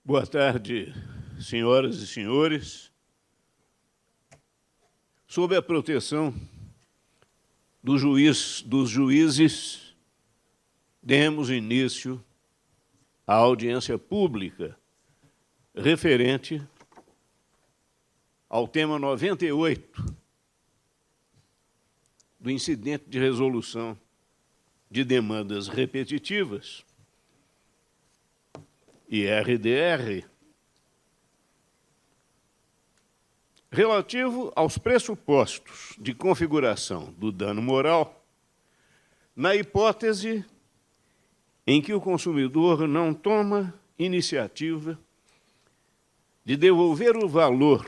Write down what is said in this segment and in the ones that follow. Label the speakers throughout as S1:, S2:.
S1: Boa tarde, senhoras e senhores. Sob a proteção dos juízes, demos início à audiência pública referente ao tema 98 do incidente de resolução de demandas repetitivas, IRDR, relativo aos pressupostos de configuração do dano moral, na hipótese em que o consumidor não toma iniciativa de devolver o valor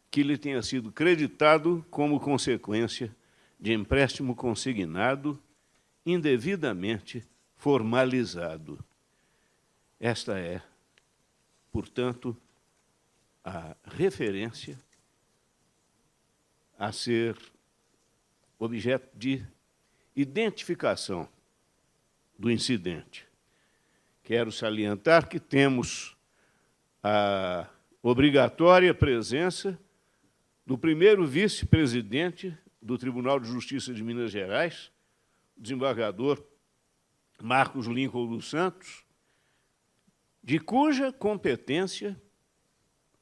S1: que lhe tenha sido creditado como consequência de empréstimo consignado indevidamente formalizado. Esta é, portanto, a referência a ser objeto de identificação do incidente. Quero salientar que temos a obrigatória presença do primeiro vice-presidente do Tribunal de Justiça de Minas Gerais, o desembargador Marcos Lincoln dos Santos, de cuja competência,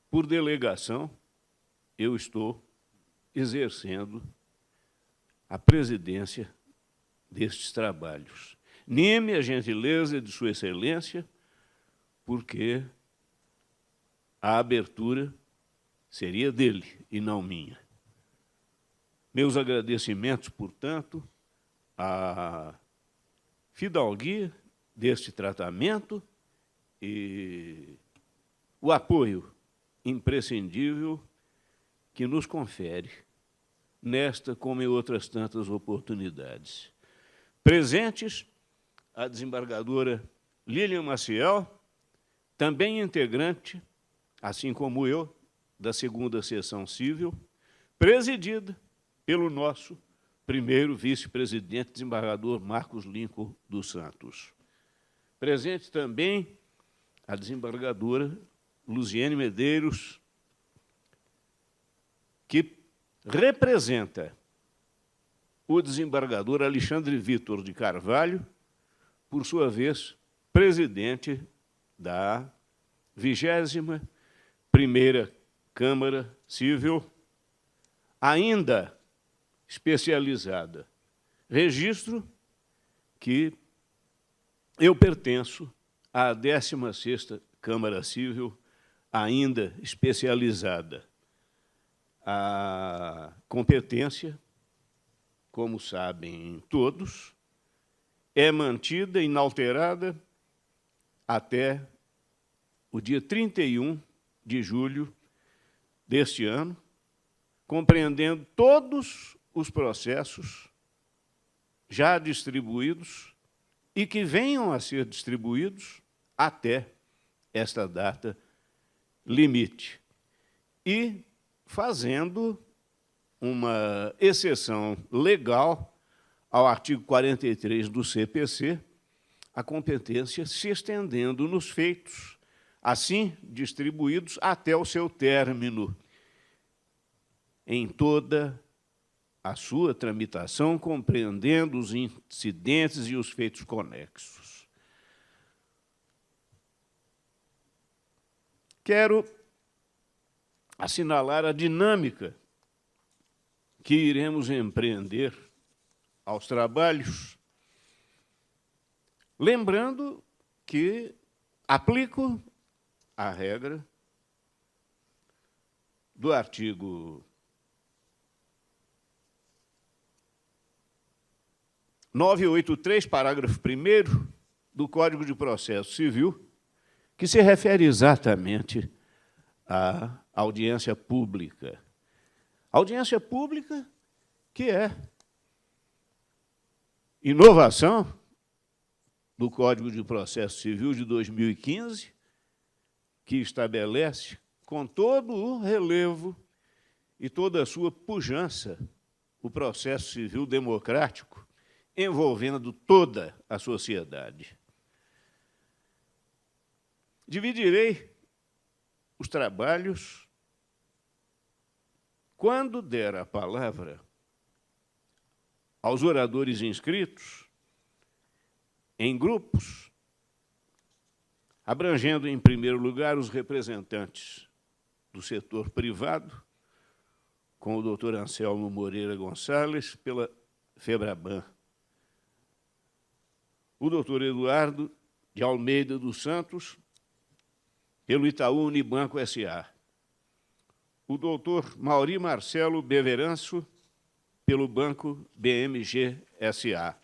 S1: por delegação, eu estou exercendo a presidência destes trabalhos. Nime a gentileza de Sua Excelência, porque a abertura seria dele e não minha. Meus agradecimentos, portanto, à fidalguia deste tratamento e o apoio imprescindível que nos confere nesta, como em outras tantas oportunidades. Presentes, a desembargadora Lilian Maciel, também integrante, assim como eu, da segunda sessão civil, presidida pelo nosso primeiro vice-presidente, desembargador Marcos Lincoln dos Santos. Presente também a desembargadora Luziene Medeiros, que representa o desembargador Alexandre Vitor de Carvalho, por sua vez, presidente da 21ª Câmara Civil, ainda especializada. Registro que eu pertenço à 16ª Câmara Civil, ainda especializada. A competência, como sabem todos, é mantida inalterada até o dia 31 de julho deste ano, compreendendo todos os processos já distribuídos e que venham a ser distribuídos até esta data limite. E fazendo uma exceção legal ao artigo 43 do CPC, a competência se estendendo nos feitos, assim distribuídos até o seu término, em toda a sua tramitação, compreendendo os incidentes e os feitos conexos. Quero assinalar a dinâmica que iremos empreender aos trabalhos, lembrando que aplico a regra do artigo 983, parágrafo 1º do Código de Processo Civil, que se refere exatamente à audiência pública. Audiência pública que é inovação do Código de Processo Civil de 2015, que estabelece, com todo o relevo e toda a sua pujança, o processo civil democrático, envolvendo toda a sociedade. Dividirei os trabalhos quando der a palavra aos oradores inscritos em grupos, abrangendo, em primeiro lugar, os representantes do setor privado, com o doutor Anselmo Moreira Gonçalves, pela FEBRABAN, o doutor Eduardo de Almeida dos Santos, pelo Itaú Unibanco S.A., o doutor Mauri Marcelo Beveranço, pelo Banco BMG S.A.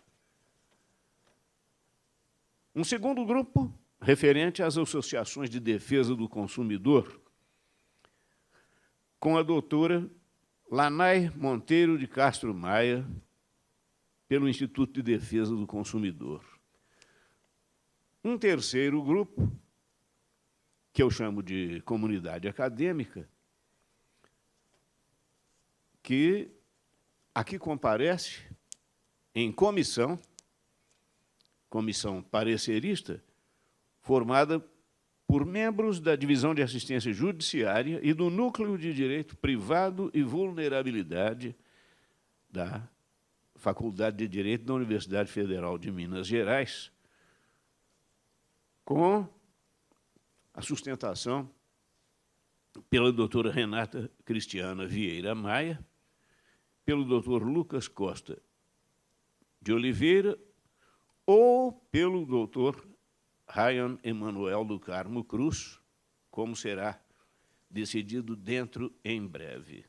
S1: Um segundo grupo, referente às associações de defesa do consumidor, com a doutora Lanai Monteiro de Castro Maia, pelo Instituto de Defesa do Consumidor. Um terceiro grupo, que eu chamo de comunidade acadêmica, que aqui comparece em comissão parecerista, formada por membros da Divisão de Assistência Judiciária e do Núcleo de Direito Privado e Vulnerabilidade da Faculdade de Direito da Universidade Federal de Minas Gerais, com a sustentação pela doutora Renata Cristiana Vieira Maia, pelo doutor Lucas Costa de Oliveira ou pelo doutor Ryan Emanuel do Carmo Cruz, como será decidido dentro em breve.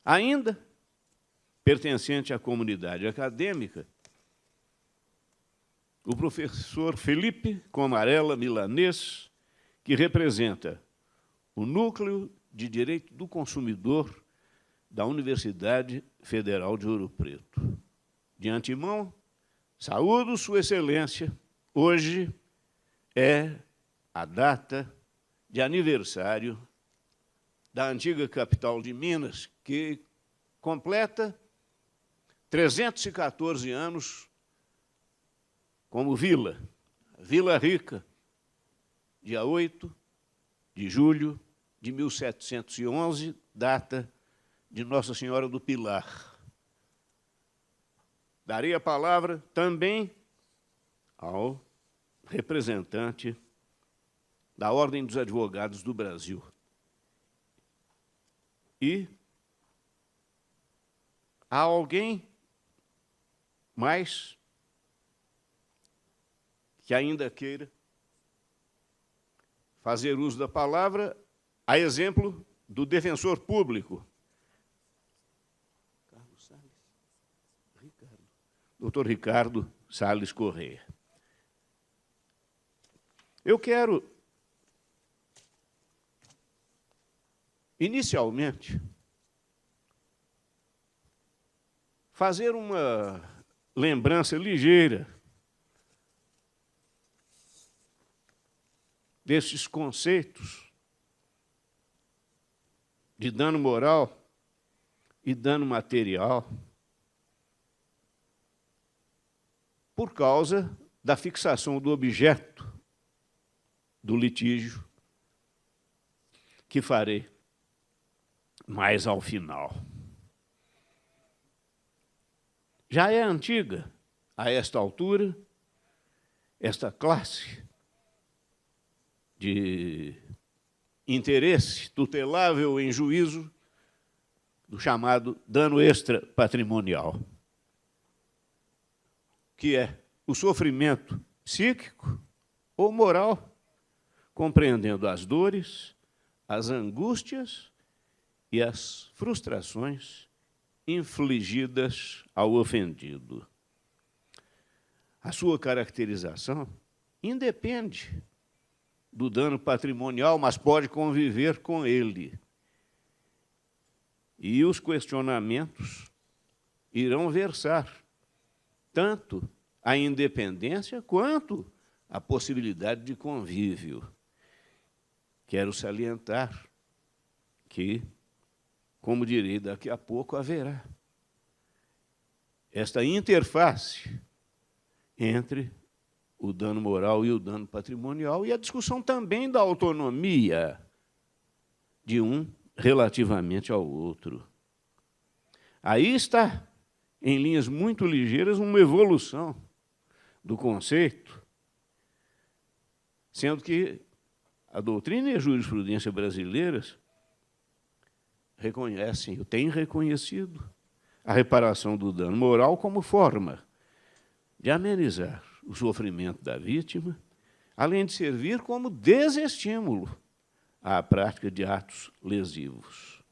S1: Ainda, pertencente à comunidade acadêmica, o professor Felipe Comarella Milanês, que representa o Núcleo de Direito do Consumidor da Universidade Federal de Ouro Preto. De antemão, saúdo Sua Excelência. Hoje é a data de aniversário da antiga capital de Minas, que completa 314 anos como vila, Vila Rica, dia 8 de julho de 1711, data de Nossa Senhora do Pilar. Darei a palavra também ao representante da Ordem dos Advogados do Brasil. E há alguém mais que ainda queira fazer uso da palavra, a exemplo do defensor público, doutor Ricardo Salles Correia. Eu quero, inicialmente, fazer uma lembrança ligeira desses conceitos de dano moral e dano material por causa da fixação do objeto do litígio, que farei mais ao final. Já é antiga, a esta altura, esta classe de interesse tutelável em juízo do chamado dano extrapatrimonial, que é o sofrimento psíquico ou moral, compreendendo as dores, as angústias e as frustrações infligidas ao ofendido. A sua caracterização independe do dano patrimonial, mas pode conviver com ele. E os questionamentos irão versar tanto a independência quanto a possibilidade de convívio. Quero salientar que, como direi daqui a pouco, haverá esta interface entre o dano moral e o dano patrimonial, e a discussão também da autonomia de um relativamente ao outro. Aí está, em linhas muito ligeiras, uma evolução do conceito, sendo que a doutrina e a jurisprudência brasileiras reconhecem, têm reconhecido a reparação do dano moral como forma de amenizar o sofrimento da vítima, além de servir como desestímulo à prática de atos lesivos.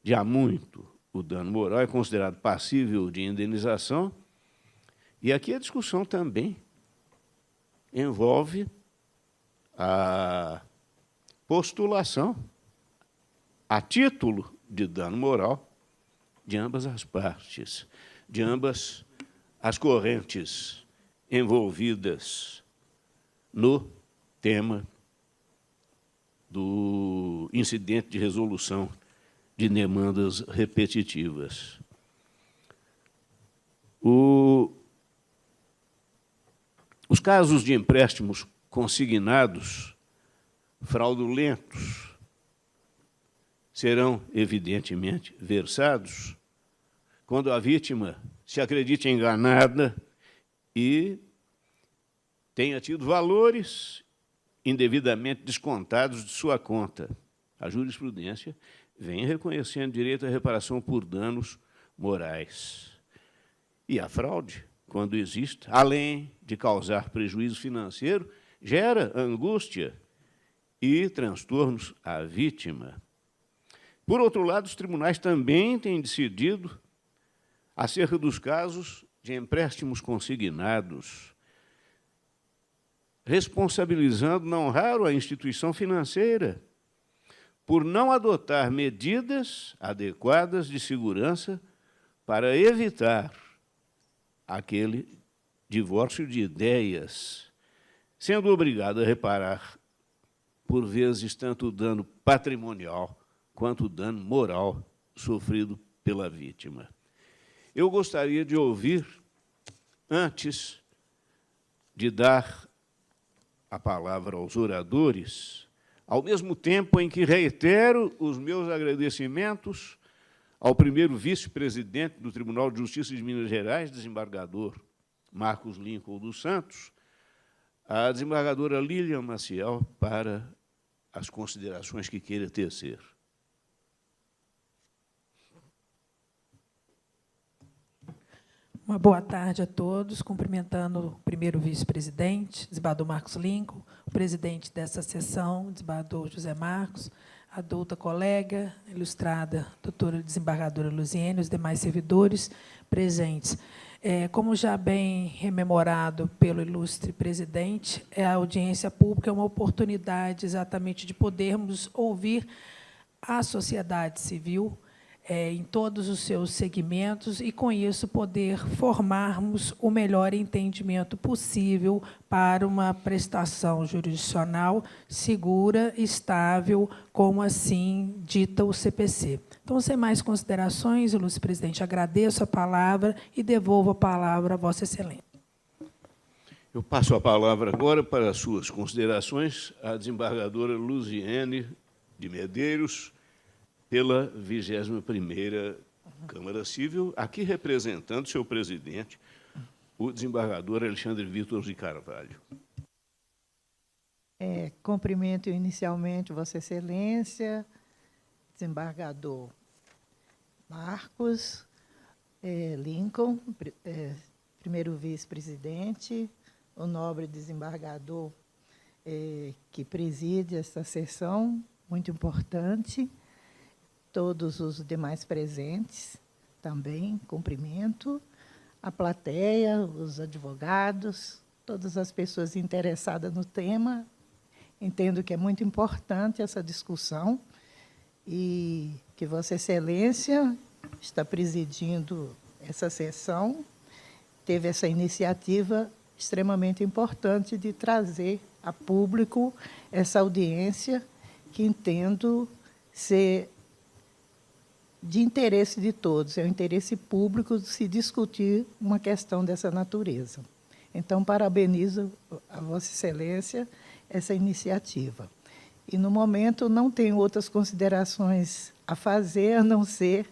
S1: De há muito, o dano moral é considerado passível de indenização, e aqui a discussão também envolve a postulação, a título de dano moral, de ambas as partes, de ambas as correntes envolvidas no tema do incidente de resolução de demandas repetitivas. Os casos de empréstimos consignados fraudulentos serão, evidentemente, versados quando a vítima se acredite enganada e tenha tido valores indevidamente descontados de sua conta. A jurisprudência vem reconhecendo direito à reparação por danos morais. E a fraude, quando existe, além de causar prejuízo financeiro, gera angústia e transtornos à vítima. Por outro lado, os tribunais também têm decidido acerca dos casos de empréstimos consignados, responsabilizando, não raro, a instituição financeira por não adotar medidas adequadas de segurança para evitar aquele divórcio de ideias, sendo obrigado a reparar, por vezes, tanto o dano patrimonial quanto o dano moral sofrido pela vítima. Eu gostaria de ouvir, antes de dar a palavra aos oradores, ao mesmo tempo em que reitero os meus agradecimentos ao primeiro vice-presidente do Tribunal de Justiça de Minas Gerais, desembargador Marcos Lincoln dos Santos, à desembargadora Lilian Maciel, para as considerações que queira tecer.
S2: Uma boa tarde a todos, cumprimentando o primeiro vice-presidente, desembargador Marcos Lincoln, o presidente dessa sessão, desembargador José Marcos, a douta colega, ilustrada doutora desembargadora Luziene, os demais servidores presentes. Como já bem rememorado pelo ilustre presidente, a audiência pública é uma oportunidade exatamente de podermos ouvir a sociedade civil, em todos os seus segmentos, e, com isso, poder formarmos o melhor entendimento possível para uma prestação jurisdicional segura, estável, como assim dita o CPC. Então, sem mais considerações, ilustre presidente, agradeço a palavra e devolvo a palavra a Vossa Excelência.
S1: Eu passo a palavra agora para as suas considerações à desembargadora Luziene de Medeiros, pela 21ª Câmara Civil, aqui representando seu presidente, o desembargador Alexandre Vitor de Carvalho.
S3: Cumprimento inicialmente Vossa Excelência, desembargador Marcos Lincoln, primeiro vice-presidente, o nobre desembargador que preside esta sessão, muito importante, todos os demais presentes também, cumprimento, a plateia, os advogados, todas as pessoas interessadas no tema. Entendo que é muito importante essa discussão e que Vossa Excelência está presidindo essa sessão, teve essa iniciativa extremamente importante de trazer a público essa audiência que entendo ser de interesse de todos, é o interesse público de se discutir uma questão dessa natureza. Então, parabenizo a Vossa Excelência essa iniciativa. E, no momento, não tenho outras considerações a fazer, a não ser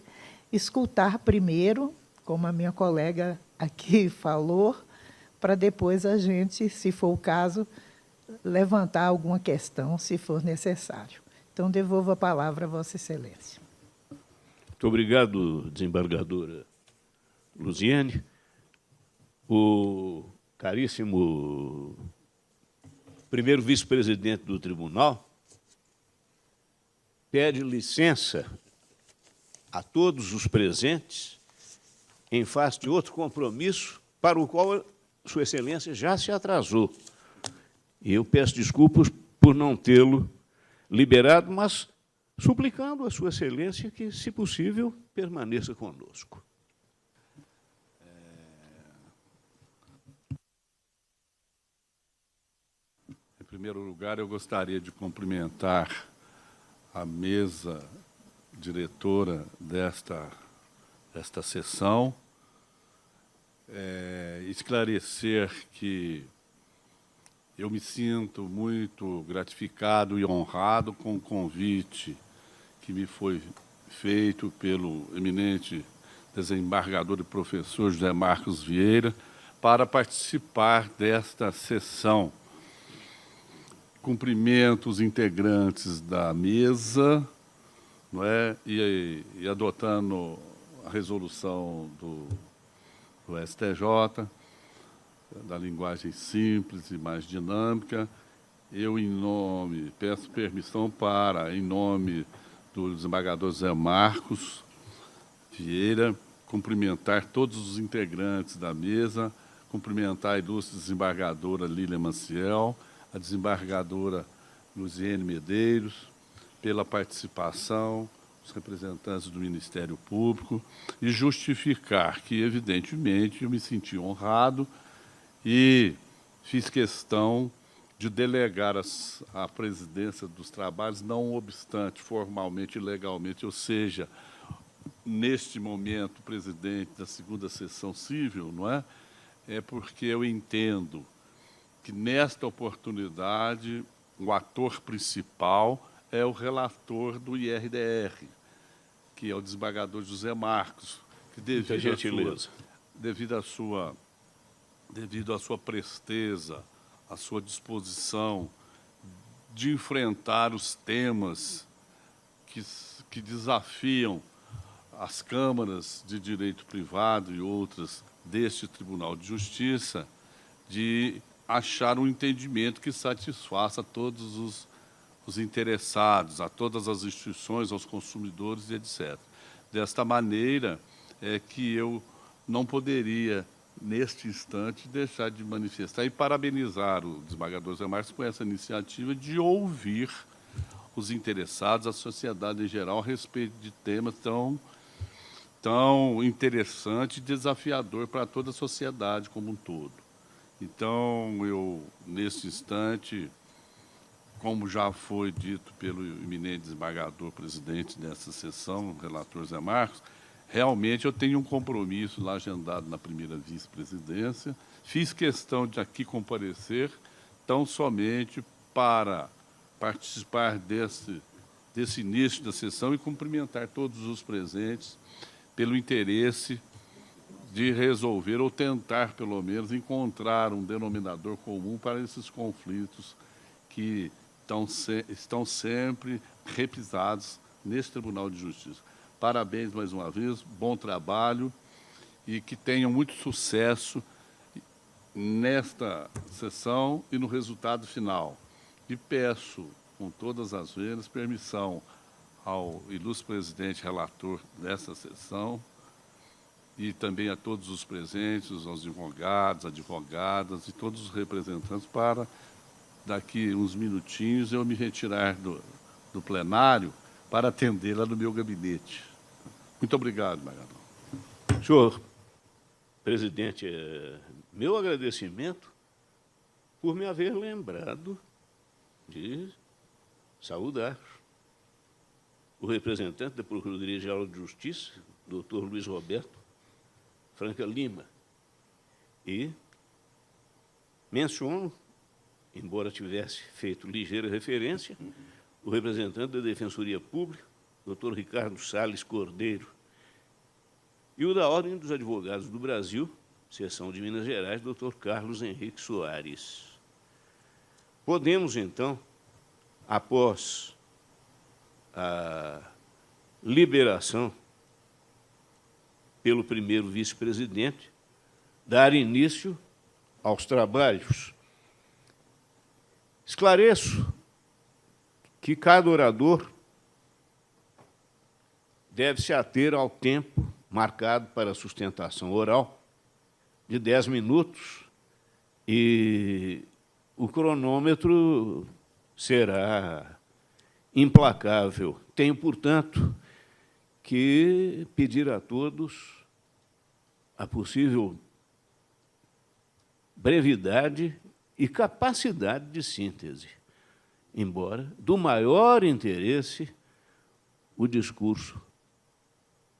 S3: escutar primeiro, como a minha colega aqui falou, para depois a gente, se for o caso, levantar alguma questão, se for necessário. Então, devolvo a palavra a Vossa Excelência.
S1: Muito obrigado, desembargadora Luziane. O caríssimo primeiro vice-presidente do tribunal pede licença a todos os presentes em face de outro compromisso para o qual Sua Excelência já se atrasou. E eu peço desculpas por não tê-lo liberado, mas suplicando a Sua Excelência que, se possível, permaneça conosco.
S4: Em primeiro lugar, eu gostaria de cumprimentar a mesa diretora desta sessão, esclarecer que eu me sinto muito gratificado e honrado com o convite que me foi feito pelo eminente desembargador e professor José Marcos Vieira para participar desta sessão. Cumprimento os integrantes da mesa, não é? E adotando a resolução do STJ, da linguagem simples e mais dinâmica, eu, peço permissão para, em nome do desembargador José Marcos Vieira, cumprimentar todos os integrantes da mesa, cumprimentar a ilustre desembargadora Lília Maciel, a desembargadora Luziane Medeiros, pela participação, os representantes do Ministério Público, e justificar que, evidentemente, eu me senti honrado e fiz questão de delegar a presidência dos trabalhos, não obstante formalmente e legalmente, ou seja, neste momento, presidente da segunda sessão civil, não é? É porque eu entendo que, nesta oportunidade, o ator principal é o relator do IRDR, que é o desembargador José Marcos, que devido à sua presteza, à sua disposição de enfrentar os temas que desafiam as câmaras de direito privado e outras deste Tribunal de Justiça, de achar um entendimento que satisfaça todos os interessados, a todas as instituições, aos consumidores e etc. Desta maneira, é que eu não poderia, neste instante, deixar de manifestar e parabenizar o desembargador José Marcos por essa iniciativa de ouvir os interessados, a sociedade em geral, a respeito de temas tão interessante e desafiador para toda a sociedade como um todo. Então, eu, neste instante, como já foi dito pelo eminente desembargador presidente dessa sessão, o relator Zé Marcos, realmente eu tenho um compromisso lá agendado na primeira vice-presidência. Fiz questão de aqui comparecer tão somente para participar desse início da sessão e cumprimentar todos os presentes pelo interesse de resolver ou tentar, pelo menos, encontrar um denominador comum para esses conflitos que estão sempre repisados nesse Tribunal de Justiça. Parabéns mais uma vez, bom trabalho e que tenham muito sucesso nesta sessão e no resultado final. E peço, com todas as vezes, permissão ao ilustre presidente relator dessa sessão e também a todos os presentes, aos advogados, advogadas e todos os representantes para, daqui uns minutinhos, eu me retirar do plenário para atendê-la no meu gabinete. Muito obrigado, Magalhães.
S1: Senhor presidente, meu agradecimento por me haver lembrado de saudar o representante da Procuradoria-Geral de Justiça, doutor Luiz Roberto Franca Lima, e Menciono, embora tivesse feito ligeira referência, o representante da Defensoria Pública, Dr. Ricardo Salles Cordeiro, e o da Ordem dos Advogados do Brasil, seção de Minas Gerais, Dr. Carlos Henrique Soares. Podemos, então, após a liberação pelo primeiro vice-presidente, dar início aos trabalhos. Esclareço que cada orador deve se ater ao tempo marcado para a sustentação oral, de 10 minutos, e o cronômetro será implacável. Tenho, portanto, que pedir a todos a possível brevidade e capacidade de síntese, embora do maior interesse o discurso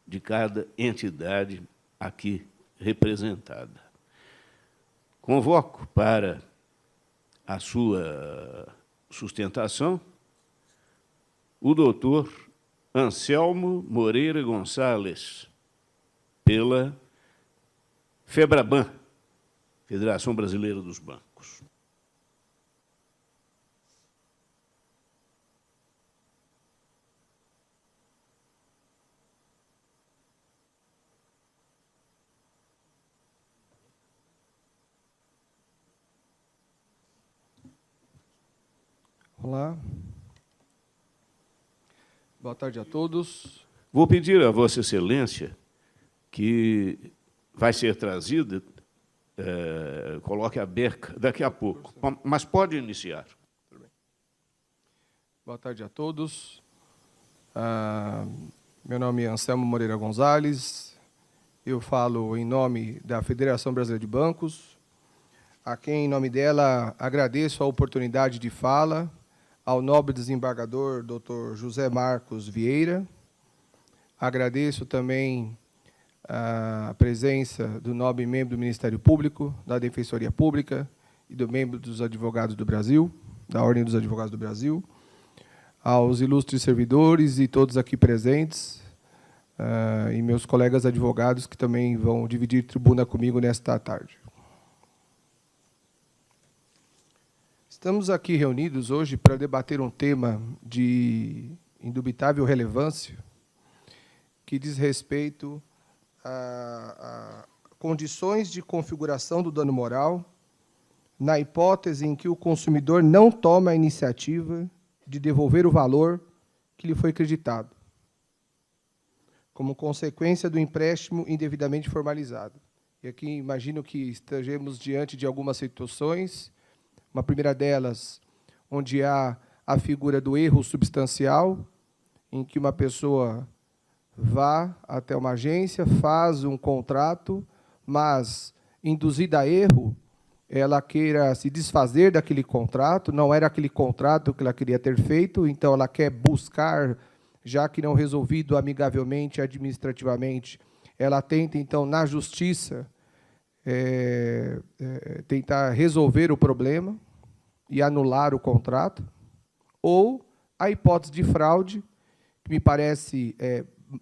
S1: de cada entidade aqui representada. Convoco para a sua sustentação o doutor Anselmo Moreira Gonçalves, pela FEBRABAN, Federação Brasileira dos Bancos.
S5: Olá. Boa tarde a todos.
S1: Vou pedir a Vossa Excelência que vai ser trazida, coloque a beca daqui a pouco, mas pode iniciar.
S5: Boa tarde a todos. Meu nome é Anselmo Moreira Gonçalves. Eu falo em nome da Federação Brasileira de Bancos, a quem, em nome dela, agradeço a oportunidade de fala, ao nobre desembargador Dr. José Marcos Vieira. Agradeço também a presença do nobre membro do Ministério Público, da Defensoria Pública e do membro dos Advogados do Brasil, da Ordem dos Advogados do Brasil, aos ilustres servidores e todos aqui presentes, e meus colegas advogados que também vão dividir tribuna comigo nesta tarde. Estamos aqui reunidos hoje para debater um tema de indubitável relevância que diz respeito a condições de configuração do dano moral na hipótese em que o consumidor não toma a iniciativa de devolver o valor que lhe foi creditado, como consequência do empréstimo indevidamente formalizado. E aqui imagino que estejamos diante de algumas situações. Uma primeira delas, onde há a figura do erro substancial, em que uma pessoa vá até uma agência, faz um contrato, mas, induzida a erro, ela queira se desfazer daquele contrato, não era aquele contrato que ela queria ter feito, então ela quer buscar, já que não resolvido amigavelmente, administrativamente, ela tenta, então, na justiça, tentar resolver o problema e anular o contrato, ou a hipótese de fraude, que me parece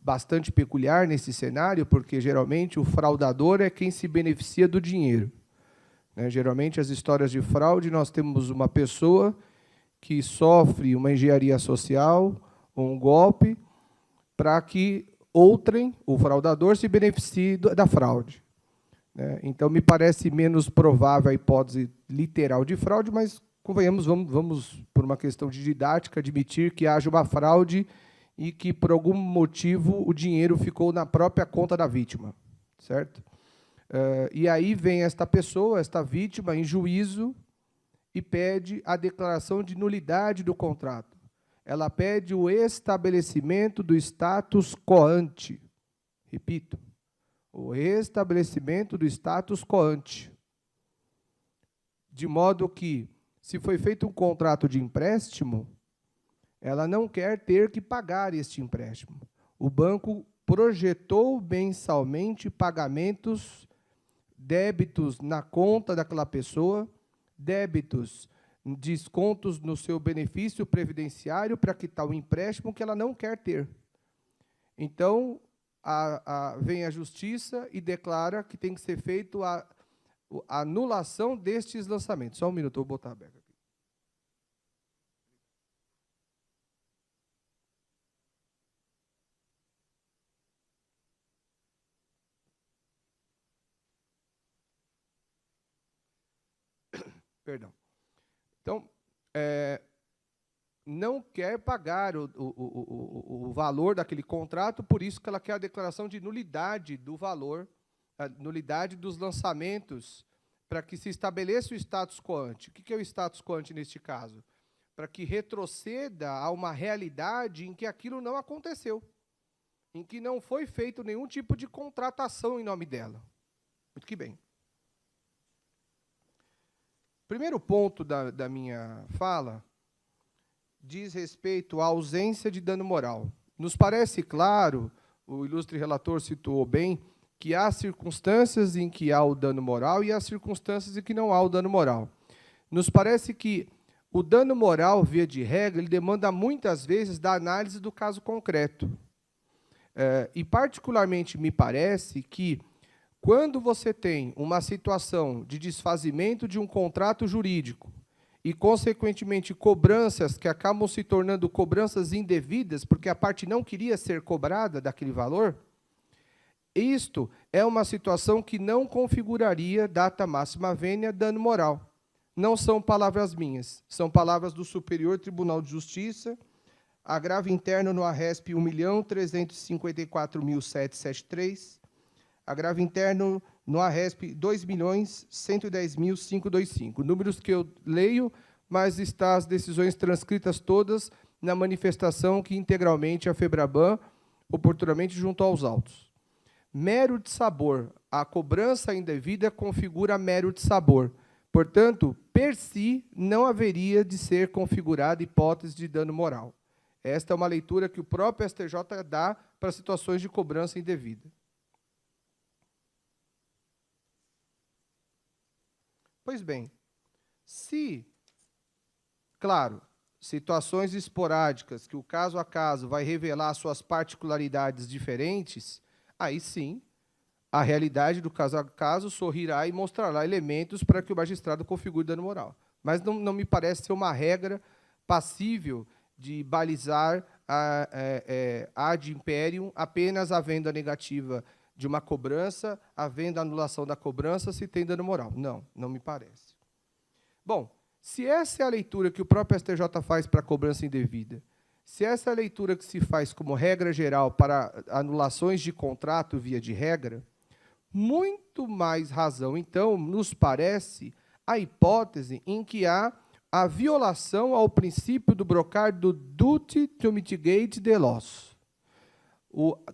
S5: bastante peculiar nesse cenário, porque, geralmente, o fraudador é quem se beneficia do dinheiro. Geralmente, as histórias de fraude, nós temos uma pessoa que sofre uma engenharia social, um golpe, para que outrem, o fraudador, se beneficie da fraude. Então, me parece menos provável a hipótese literal de fraude, mas, convenhamos, vamos, por uma questão de didática, admitir que haja uma fraude e que, por algum motivo, o dinheiro ficou na própria conta da vítima, certo? E aí vem esta pessoa, esta vítima, em juízo, e pede a declaração de nulidade do contrato. Ela pede o estabelecimento do status quo ante. Repito, o restabelecimento do status quo ante. De modo que, se foi feito um contrato de empréstimo, ela não quer ter que pagar este empréstimo. O banco projetou mensalmente pagamentos, débitos na conta daquela pessoa, débitos, descontos no seu benefício previdenciário para quitar o empréstimo que ela não quer ter. Então, vem a Justiça e declara que tem que ser feita a anulação destes lançamentos. Só um minuto, eu vou botar aberto aqui. Perdão. Então, não quer pagar o valor daquele contrato, por isso que ela quer a declaração de nulidade do valor, a nulidade dos lançamentos, para que se estabeleça o status quo ante. O que é o status quo ante neste caso? Para que retroceda a uma realidade em que aquilo não aconteceu, em que não foi feito nenhum tipo de contratação em nome dela. Muito que bem. Primeiro ponto da minha fala diz respeito à ausência de dano moral. Nos parece claro, o ilustre relator citou bem, que há circunstâncias em que há o dano moral e há circunstâncias em que não há o dano moral. Nos parece que o dano moral, via de regra, ele demanda muitas vezes da análise do caso concreto. E, particularmente, me parece que, quando você tem uma situação de desfazimento de um contrato jurídico e, consequentemente, cobranças que acabam se tornando cobranças indevidas, porque a parte não queria ser cobrada daquele valor, isto é uma situação que não configuraria data máxima vênia dano moral. Não são palavras minhas, são palavras do Superior Tribunal de Justiça, agravo interno no ARESP 1.354.773, agravo interno no ARESP 2.110.525. Números que eu leio, mas está as decisões transcritas todas na manifestação que integralmente a FEBRABAN, oportunamente junto aos autos. Mero de sabor. A cobrança indevida configura mero de sabor. Portanto, per si, não haveria de ser configurada hipótese de dano moral. Esta é uma leitura que o próprio STJ dá para situações de cobrança indevida. Pois bem, se, claro, situações esporádicas, que o caso a caso vai revelar suas particularidades diferentes, aí sim, a realidade do caso a caso sorrirá e mostrará elementos para que o magistrado configure dano moral. Mas não me parece ser uma regra passível de balizar ad imperium apenas havendo a negativa de uma cobrança, havendo a anulação da cobrança, se tem dano moral. Não me parece. Bom, se essa é a leitura que o próprio STJ faz para a cobrança indevida, se essa é a leitura que se faz como regra geral para anulações de contrato via de regra, muito mais razão, então, nos parece a hipótese em que há a violação ao princípio do brocar do duty to mitigate the loss,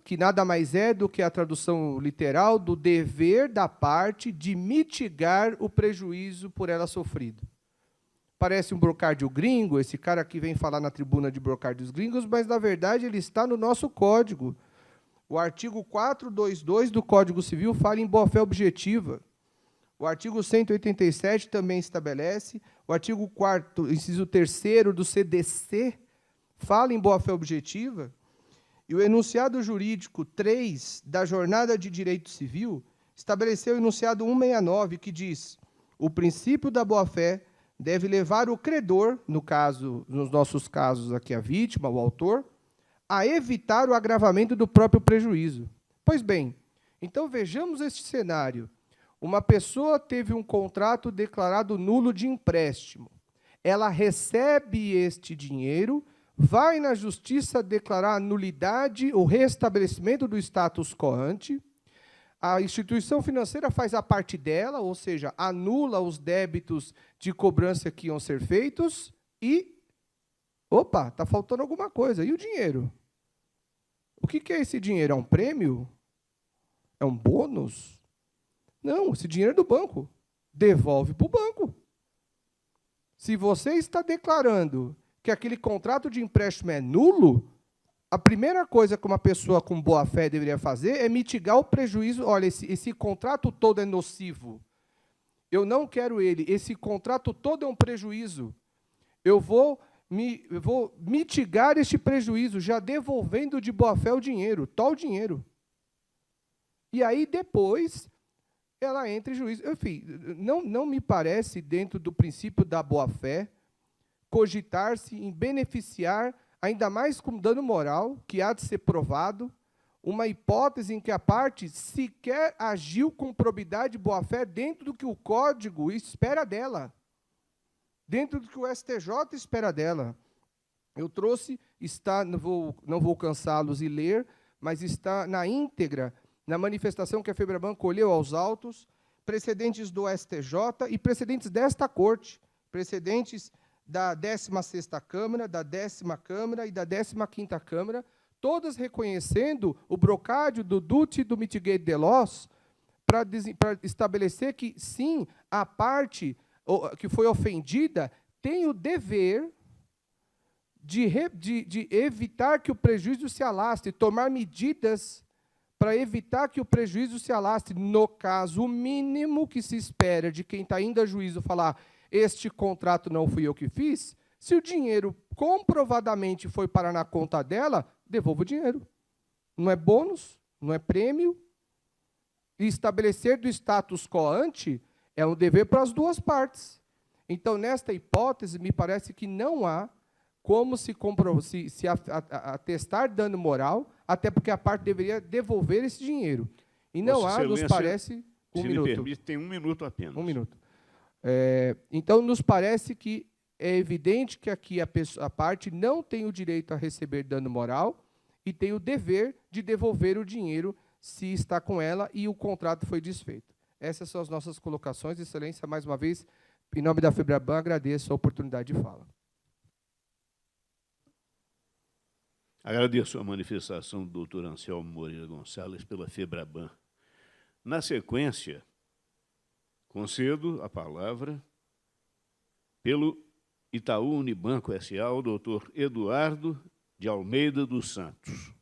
S5: que nada mais é do que a tradução literal do dever da parte de mitigar o prejuízo por ela sofrido. Parece um brocádio gringo, esse cara que vem falar na tribuna de brocádios gringos, mas, na verdade, ele está no nosso código. O artigo 422 do Código Civil fala em boa-fé objetiva. O artigo 187 também estabelece. O artigo 4º, inciso 3º do CDC, fala em boa-fé objetiva. E o enunciado jurídico 3 da Jornada de Direito Civil estabeleceu o enunciado 169, que diz: o princípio da boa-fé deve levar o credor, nos nossos casos aqui a vítima, o autor, a evitar o agravamento do próprio prejuízo. Pois bem, então vejamos este cenário. Uma pessoa teve um contrato declarado nulo de empréstimo. Ela recebe este dinheiro, vai na justiça declarar a nulidade, o restabelecimento do status quo ante. A instituição financeira faz a parte dela, ou seja, anula os débitos de cobrança que iam ser feitos e, opa, está faltando alguma coisa. E o dinheiro? O que é esse dinheiro? É um prêmio? É um bônus? Não, esse dinheiro é do banco. Devolve para o banco. Se você está declarando que aquele contrato de empréstimo é nulo, a primeira coisa que uma pessoa com boa-fé deveria fazer é mitigar o prejuízo. Olha, esse contrato todo é nocivo. eu não quero ele, esse contrato todo é um prejuízo, eu vou mitigar este prejuízo, já devolvendo de boa-fé o dinheiro, tal dinheiro. E aí, depois, ela entra em juízo. Enfim, não me parece, dentro do princípio da boa-fé, cogitar-se em beneficiar, ainda mais com dano moral, que há de ser provado, uma hipótese em que a parte sequer agiu com probidade e boa-fé dentro do que o Código espera dela, dentro do que o STJ espera dela. Eu trouxe, não vou cansá-los e ler, mas está na íntegra, na manifestação que a FEBRABAN colheu aos autos, precedentes do STJ e precedentes desta Corte, precedentes da 16ª Câmara, da 10ª Câmara e da 15ª Câmara, todas reconhecendo o brocádio do duty do mitigate de loss, para estabelecer que, sim, a parte que foi ofendida tem o dever de evitar que o prejuízo se alastre, tomar medidas para evitar que o prejuízo se alastre. No caso, o mínimo que se espera de quem está indo a juízo falar este contrato não fui eu que fiz, se o dinheiro comprovadamente foi parar na conta dela, devolva o dinheiro. Não é bônus, não é prêmio. E estabelecer do status quo ante é um dever para as duas partes. Então, nesta hipótese, me parece que não há como se atestar dano moral, até porque a parte deveria devolver esse dinheiro. E não há, nos parece...
S1: Se me permite, tem 1 minuto apenas.
S5: 1 minuto. Então, nos parece que é evidente que aqui a parte não tem o direito a receber dano moral e tem o dever de devolver o dinheiro se está com ela e o contrato foi desfeito. Essas são as nossas colocações. Excelência, mais uma vez, em nome da FEBRABAN, agradeço a oportunidade de fala.
S1: Agradeço a manifestação do doutor Anselmo Moreira Gonçalves pela FEBRABAN. Na sequência, concedo a palavra pelo Itaú Unibanco S.A., o doutor Eduardo de Almeida dos Santos.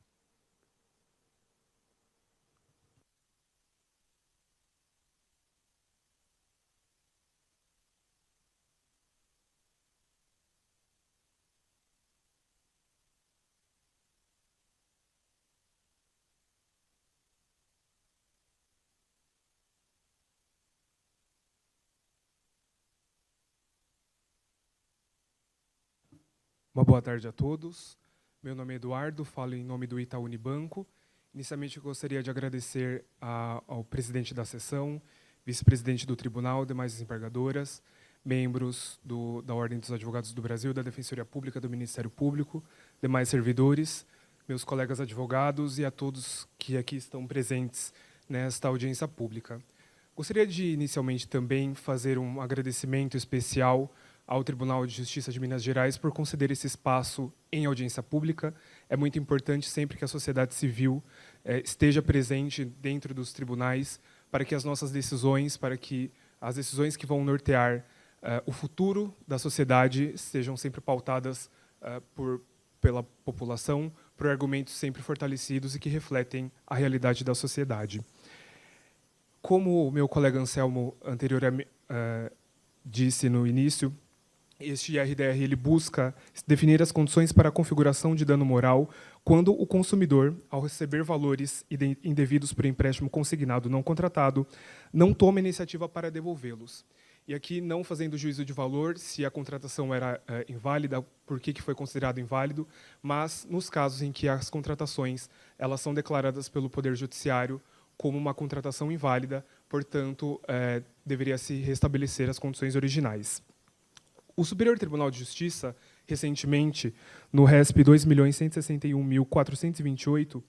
S6: Uma boa tarde a todos. Meu nome é Eduardo, falo em nome do Itaú Unibanco. Inicialmente, eu gostaria de agradecer ao presidente da sessão, vice-presidente do tribunal, demais desembargadoras, membros da Ordem dos Advogados do Brasil, da Defensoria Pública, do Ministério Público, demais servidores, meus colegas advogados e a todos que aqui estão presentes nesta audiência pública. Gostaria de, inicialmente, também fazer um agradecimento especial ao Tribunal de Justiça de Minas Gerais por conceder esse espaço em audiência pública. É muito importante sempre que a sociedade civil esteja presente dentro dos tribunais para que as nossas decisões, para que as decisões que vão nortear o futuro da sociedade sejam sempre pautadas pela população, por argumentos sempre fortalecidos e que refletem a realidade da sociedade. Como o meu colega Anselmo anteriormente disse no início, este IRDR ele busca definir as condições para a configuração de dano moral quando o consumidor, ao receber valores indevidos por empréstimo consignado não contratado, não toma iniciativa para devolvê-los. E aqui, não fazendo juízo de valor, se a contratação era inválida, por que foi considerado inválido, mas nos casos em que as contratações elas são declaradas pelo Poder Judiciário como uma contratação inválida, portanto, deveria se restabelecer as condições originais. O Superior Tribunal de Justiça, recentemente, no RESP 2.161.428,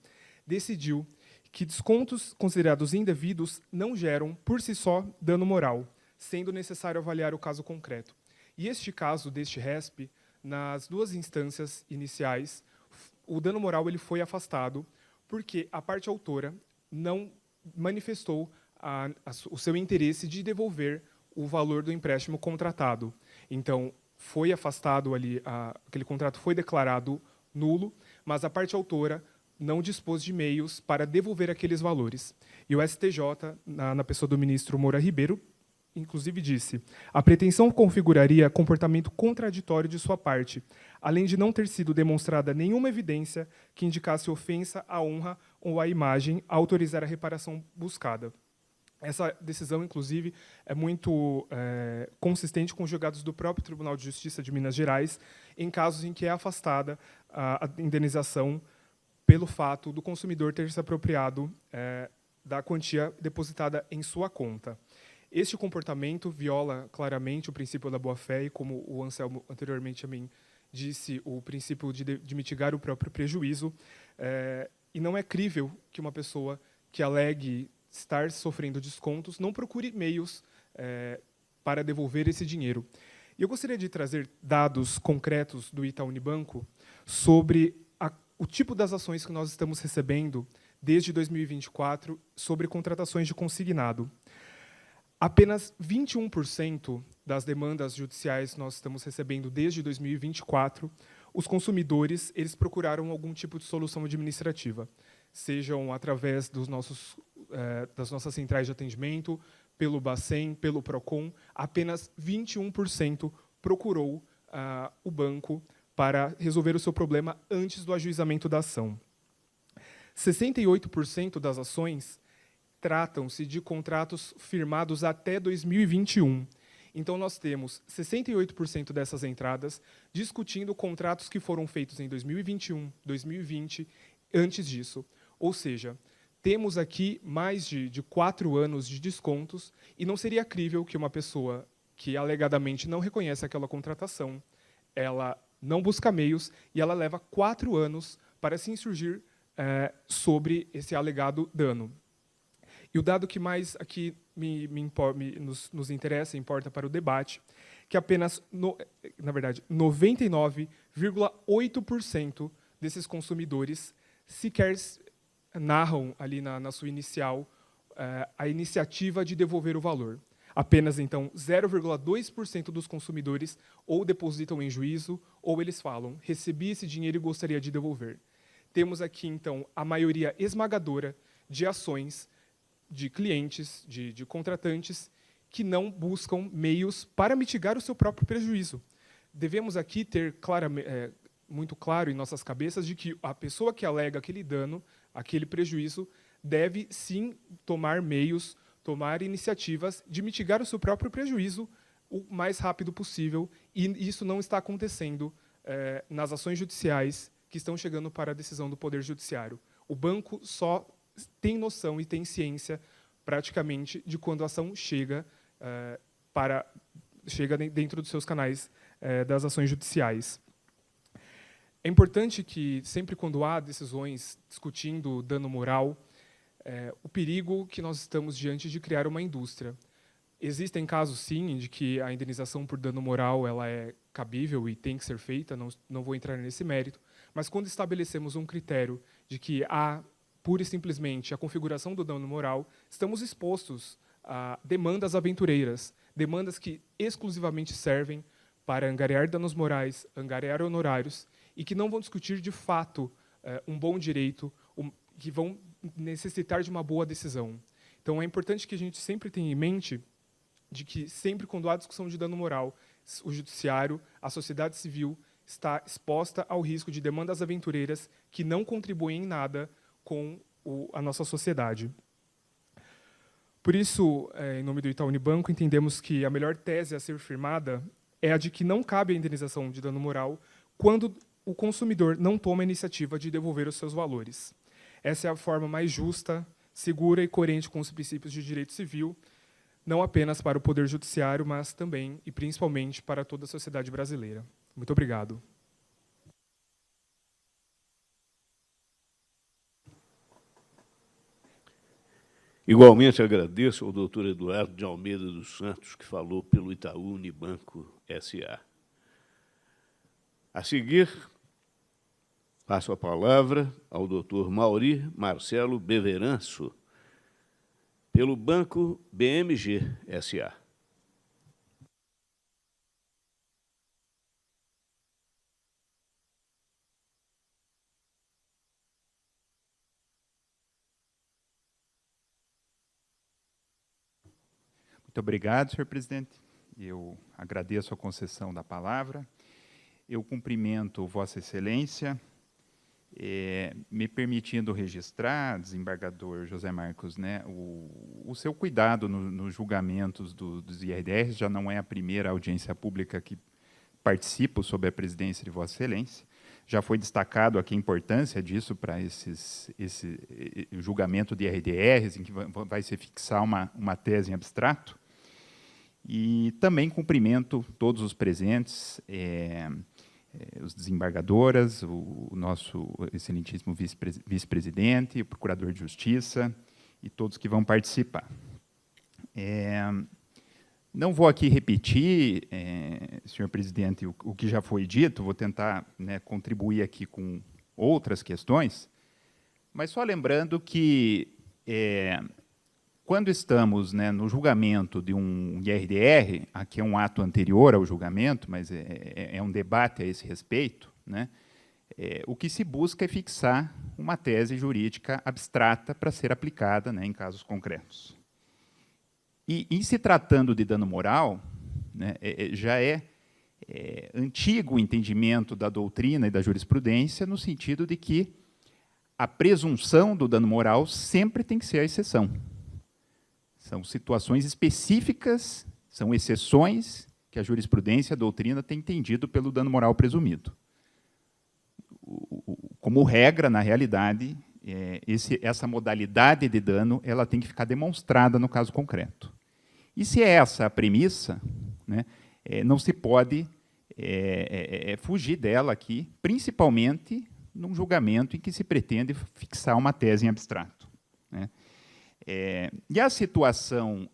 S6: decidiu que descontos considerados indevidos não geram, por si só, dano moral, sendo necessário avaliar o caso concreto. E este caso, deste RESP, nas duas instâncias iniciais, o dano moral ele foi afastado porque a parte autora não manifestou o seu interesse de devolver o valor do empréstimo contratado. Então, foi afastado ali, aquele contrato foi declarado nulo, mas a parte autora não dispôs de meios para devolver aqueles valores. E o STJ, na pessoa do ministro Moura Ribeiro, inclusive disse: a pretensão configuraria comportamento contraditório de sua parte, além de não ter sido demonstrada nenhuma evidência que indicasse ofensa à honra ou à imagem a autorizar a reparação buscada. Essa decisão, inclusive, é muito consistente com os julgados do próprio Tribunal de Justiça de Minas Gerais, em casos em que é afastada a indenização pelo fato do consumidor ter se apropriado da quantia depositada em sua conta. Este comportamento viola claramente o princípio da boa-fé e, como o Anselmo anteriormente a mim disse, o princípio de mitigar o próprio prejuízo. E não é crível que uma pessoa que alegue estar sofrendo descontos não procure meios para devolver esse dinheiro. E eu gostaria de trazer dados concretos do Itaú Unibanco sobre o tipo das ações que nós estamos recebendo desde 2024 sobre contratações de consignado. Apenas 21% das demandas judiciais que nós estamos recebendo desde 2024, os consumidores eles procuraram algum tipo de solução administrativa, sejam através das nossas centrais de atendimento, pelo Bacen, pelo Procon. Apenas 21% procurou o banco para resolver o seu problema antes do ajuizamento da ação. 68% das ações tratam-se de contratos firmados até 2021. Então, nós temos 68% dessas entradas discutindo contratos que foram feitos em 2021, 2020, antes disso. Ou seja, temos aqui mais de 4 anos de descontos e não seria crível que uma pessoa que alegadamente não reconhece aquela contratação, ela não busca meios e ela leva 4 anos para se insurgir sobre esse alegado dano. E o dado que mais aqui nos interessa, importa para o debate, que apenas, na verdade, 99,8% desses consumidores sequer narram ali na sua inicial a iniciativa de devolver o valor. Apenas, então, 0,2% dos consumidores ou depositam em juízo ou eles falam: recebi esse dinheiro e gostaria de devolver. Temos aqui, então, a maioria esmagadora de ações de clientes, de contratantes, que não buscam meios para mitigar o seu próprio prejuízo. Devemos aqui ter muito claro em nossas cabeças de que a pessoa que alega aquele dano, aquele prejuízo, deve, sim, tomar meios, tomar iniciativas de mitigar o seu próprio prejuízo o mais rápido possível, e isso não está acontecendo nas ações judiciais que estão chegando para a decisão do Poder Judiciário. O banco só tem noção e tem ciência, praticamente, de quando a ação chega dentro dos seus canais das ações judiciais. É importante que, sempre quando há decisões discutindo dano moral, o perigo que nós estamos diante de criar uma indústria. Existem casos, sim, de que a indenização por dano moral ela é cabível e tem que ser feita, não vou entrar nesse mérito, mas quando estabelecemos um critério de que há, pura e simplesmente, a configuração do dano moral, estamos expostos a demandas aventureiras, demandas que exclusivamente servem para angariar danos morais, angariar honorários, e que não vão discutir, de fato, um bom direito, que vão necessitar de uma boa decisão. Então, é importante que a gente sempre tenha em mente de que, sempre quando há discussão de dano moral, o judiciário, a sociedade civil, está exposta ao risco de demandas aventureiras que não contribuem em nada com a nossa sociedade. Por isso, em nome do Itaú Unibanco, entendemos que a melhor tese a ser firmada é a de que não cabe a indenização de dano moral quando o consumidor não toma a iniciativa de devolver os seus valores. Essa é a forma mais justa, segura e coerente com os princípios de direito civil, não apenas para o Poder Judiciário, mas também e principalmente para toda a sociedade brasileira. Muito obrigado.
S1: Igualmente agradeço ao doutor Eduardo de Almeida dos Santos, que falou pelo Itaú Unibanco S.A. A seguir, passo a palavra ao doutor Mauri Marcelo Beveranço, pelo Banco BMG S.A.
S7: Muito obrigado, senhor presidente. Eu agradeço a concessão da palavra. Eu cumprimento Vossa Excelência, me permitindo registrar, desembargador José Marcos, né, o seu cuidado nos julgamentos dos IRDRs. Já não é a primeira audiência pública que participo sob a presidência de Vossa Excelência. Já foi destacado aqui a importância disso para esse julgamento de IRDRs, em que vai se fixar uma tese em abstrato. E também cumprimento todos os presentes, os desembargadoras, o nosso excelentíssimo vice-presidente, o procurador de Justiça e todos que vão participar. Não vou aqui repetir, senhor presidente, o que já foi dito, vou tentar, né, contribuir aqui com outras questões, mas só lembrando que, quando estamos, né, no julgamento de um IRDR, aqui é um ato anterior ao julgamento, mas é um debate a esse respeito, né, o que se busca é fixar uma tese jurídica abstrata para ser aplicada, né, em casos concretos. E, em se tratando de dano moral, né, já é antigo o entendimento da doutrina e da jurisprudência, no sentido de que a presunção do dano moral sempre tem que ser a exceção. São situações específicas, são exceções que a jurisprudência e a doutrina têm entendido pelo dano moral presumido. Como regra, na realidade, essa modalidade de dano ela tem que ficar demonstrada no caso concreto. E se é essa a premissa, né, não se pode fugir dela aqui, principalmente num julgamento em que se pretende fixar uma tese em abstrato, né. E a situação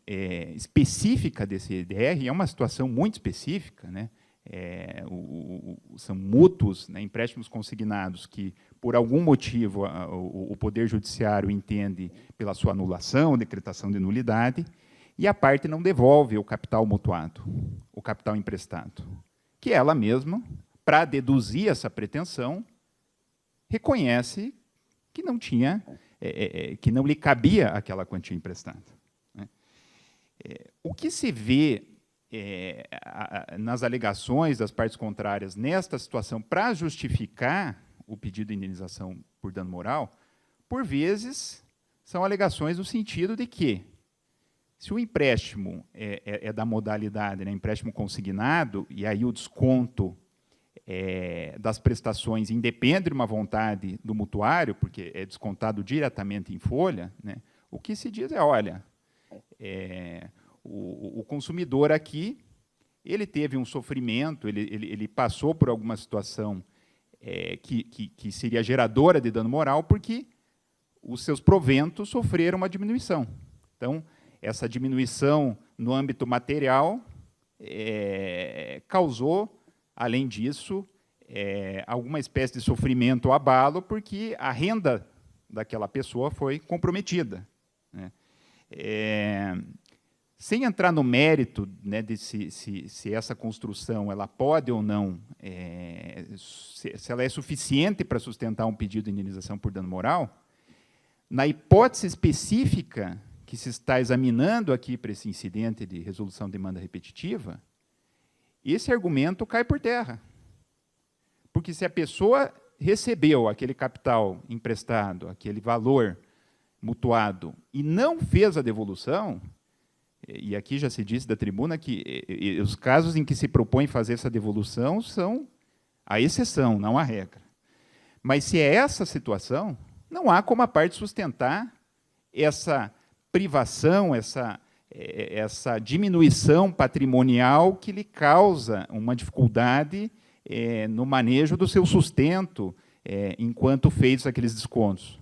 S7: específica desse IRDR é uma situação muito específica, né. São mútuos, né, empréstimos consignados que, por algum motivo, o Poder Judiciário entende pela sua anulação, decretação de nulidade, e a parte não devolve o capital mutuado, o capital emprestado, que ela mesma, para deduzir essa pretensão, reconhece que não tinha, que não lhe cabia aquela quantia emprestada, né. O que se vê nas alegações das partes contrárias nesta situação para justificar o pedido de indenização por dano moral, por vezes, são alegações no sentido de que, se o empréstimo é da modalidade, né, empréstimo consignado, e aí o desconto das prestações independe de uma vontade do mutuário, porque é descontado diretamente em folha, né, o que se diz é, olha, o consumidor aqui, ele teve um sofrimento, ele passou por alguma situação que seria geradora de dano moral, porque os seus proventos sofreram uma diminuição. Então, essa diminuição no âmbito material causou, além disso, alguma espécie de sofrimento ou abalo, porque a renda daquela pessoa foi comprometida, né. Sem entrar no mérito, né, de se essa construção ela pode ou não, se ela é suficiente para sustentar um pedido de indenização por dano moral, na hipótese específica que se está examinando aqui para esse incidente de resolução de demanda repetitiva, esse argumento cai por terra. Porque se a pessoa recebeu aquele capital emprestado, aquele valor mutuado, e não fez a devolução, e aqui já se disse da tribuna que os casos em que se propõe fazer essa devolução são a exceção, não a regra. Mas se é essa situação, não há como a parte sustentar essa privação, essa diminuição patrimonial que lhe causa uma dificuldade no manejo do seu sustento enquanto fez aqueles descontos.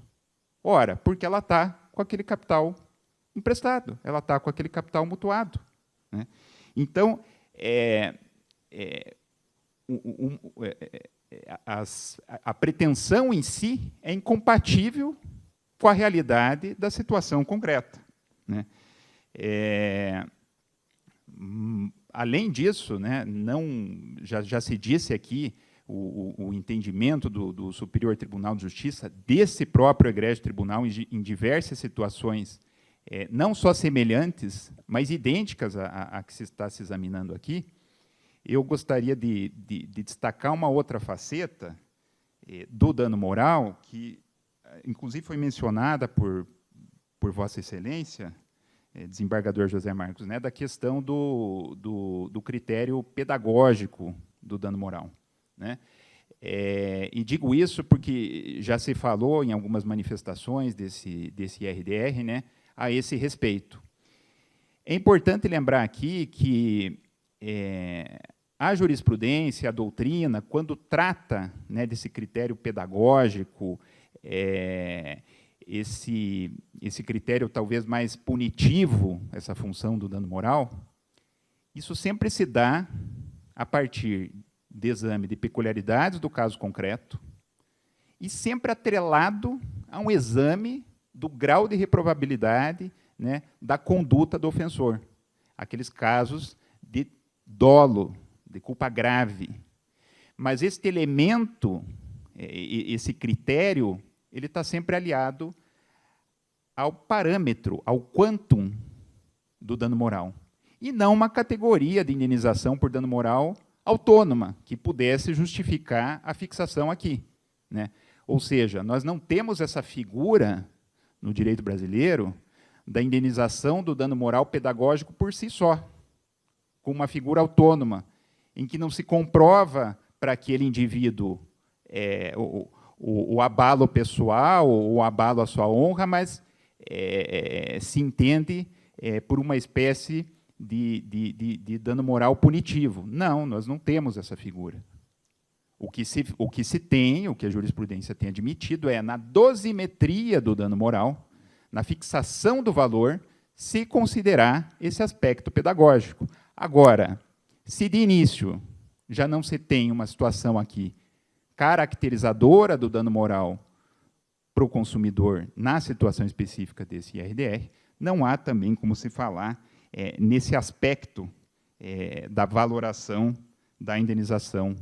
S7: Ora, porque ela está com aquele capital emprestado, ela está com aquele capital mutuado, né? Então, a pretensão em si é incompatível com a realidade da situação concreta, né? Além disso, né, já se disse aqui o entendimento do Superior Tribunal de Justiça, desse próprio egrégio tribunal, em diversas situações não só semelhantes, mas idênticas à que se está se examinando aqui, eu gostaria de destacar uma outra faceta do dano moral, que, inclusive, foi mencionada por Vossa Excelência, desembargador José Marcos, né, da questão do critério pedagógico do dano moral, né? E digo isso porque já se falou em algumas manifestações desse IRDR, né, a esse respeito. É importante lembrar aqui que a jurisprudência, a doutrina, quando trata, né, desse critério pedagógico, esse critério talvez mais punitivo, essa função do dano moral, isso sempre se dá a partir de exame de peculiaridades do caso concreto e sempre atrelado a um exame do grau de reprovabilidade, né, da conduta do ofensor. Aqueles casos de dolo, de culpa grave. Mas este elemento, esse critério, ele está sempre aliado ao parâmetro, ao quantum do dano moral, e não uma categoria de indenização por dano moral autônoma, que pudesse justificar a fixação aqui, né? Ou seja, nós não temos essa figura no direito brasileiro da indenização do dano moral pedagógico por si só, com uma figura autônoma, em que não se comprova para aquele indivíduo o abalo pessoal, o abalo à sua honra, mas se entende por uma espécie de dano moral punitivo. Não, nós não temos essa figura. O que se tem, o que a jurisprudência tem admitido é, na dosimetria do dano moral, na fixação do valor, se considerar esse aspecto pedagógico. Agora, se de início já não se tem uma situação aqui caracterizadora do dano moral para o consumidor na situação específica desse IRDR, não há também como se falar nesse aspecto da valoração da indenização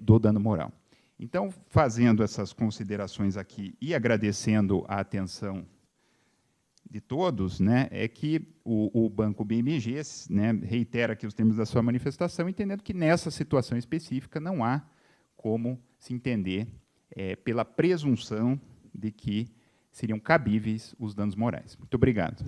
S7: do dano moral. Então, fazendo essas considerações aqui e agradecendo a atenção de todos, né, é que o Banco BMG, né, reitera aqui os termos da sua manifestação, entendendo que nessa situação específica não há como se entender pela presunção de que seriam cabíveis os danos morais. Muito obrigado.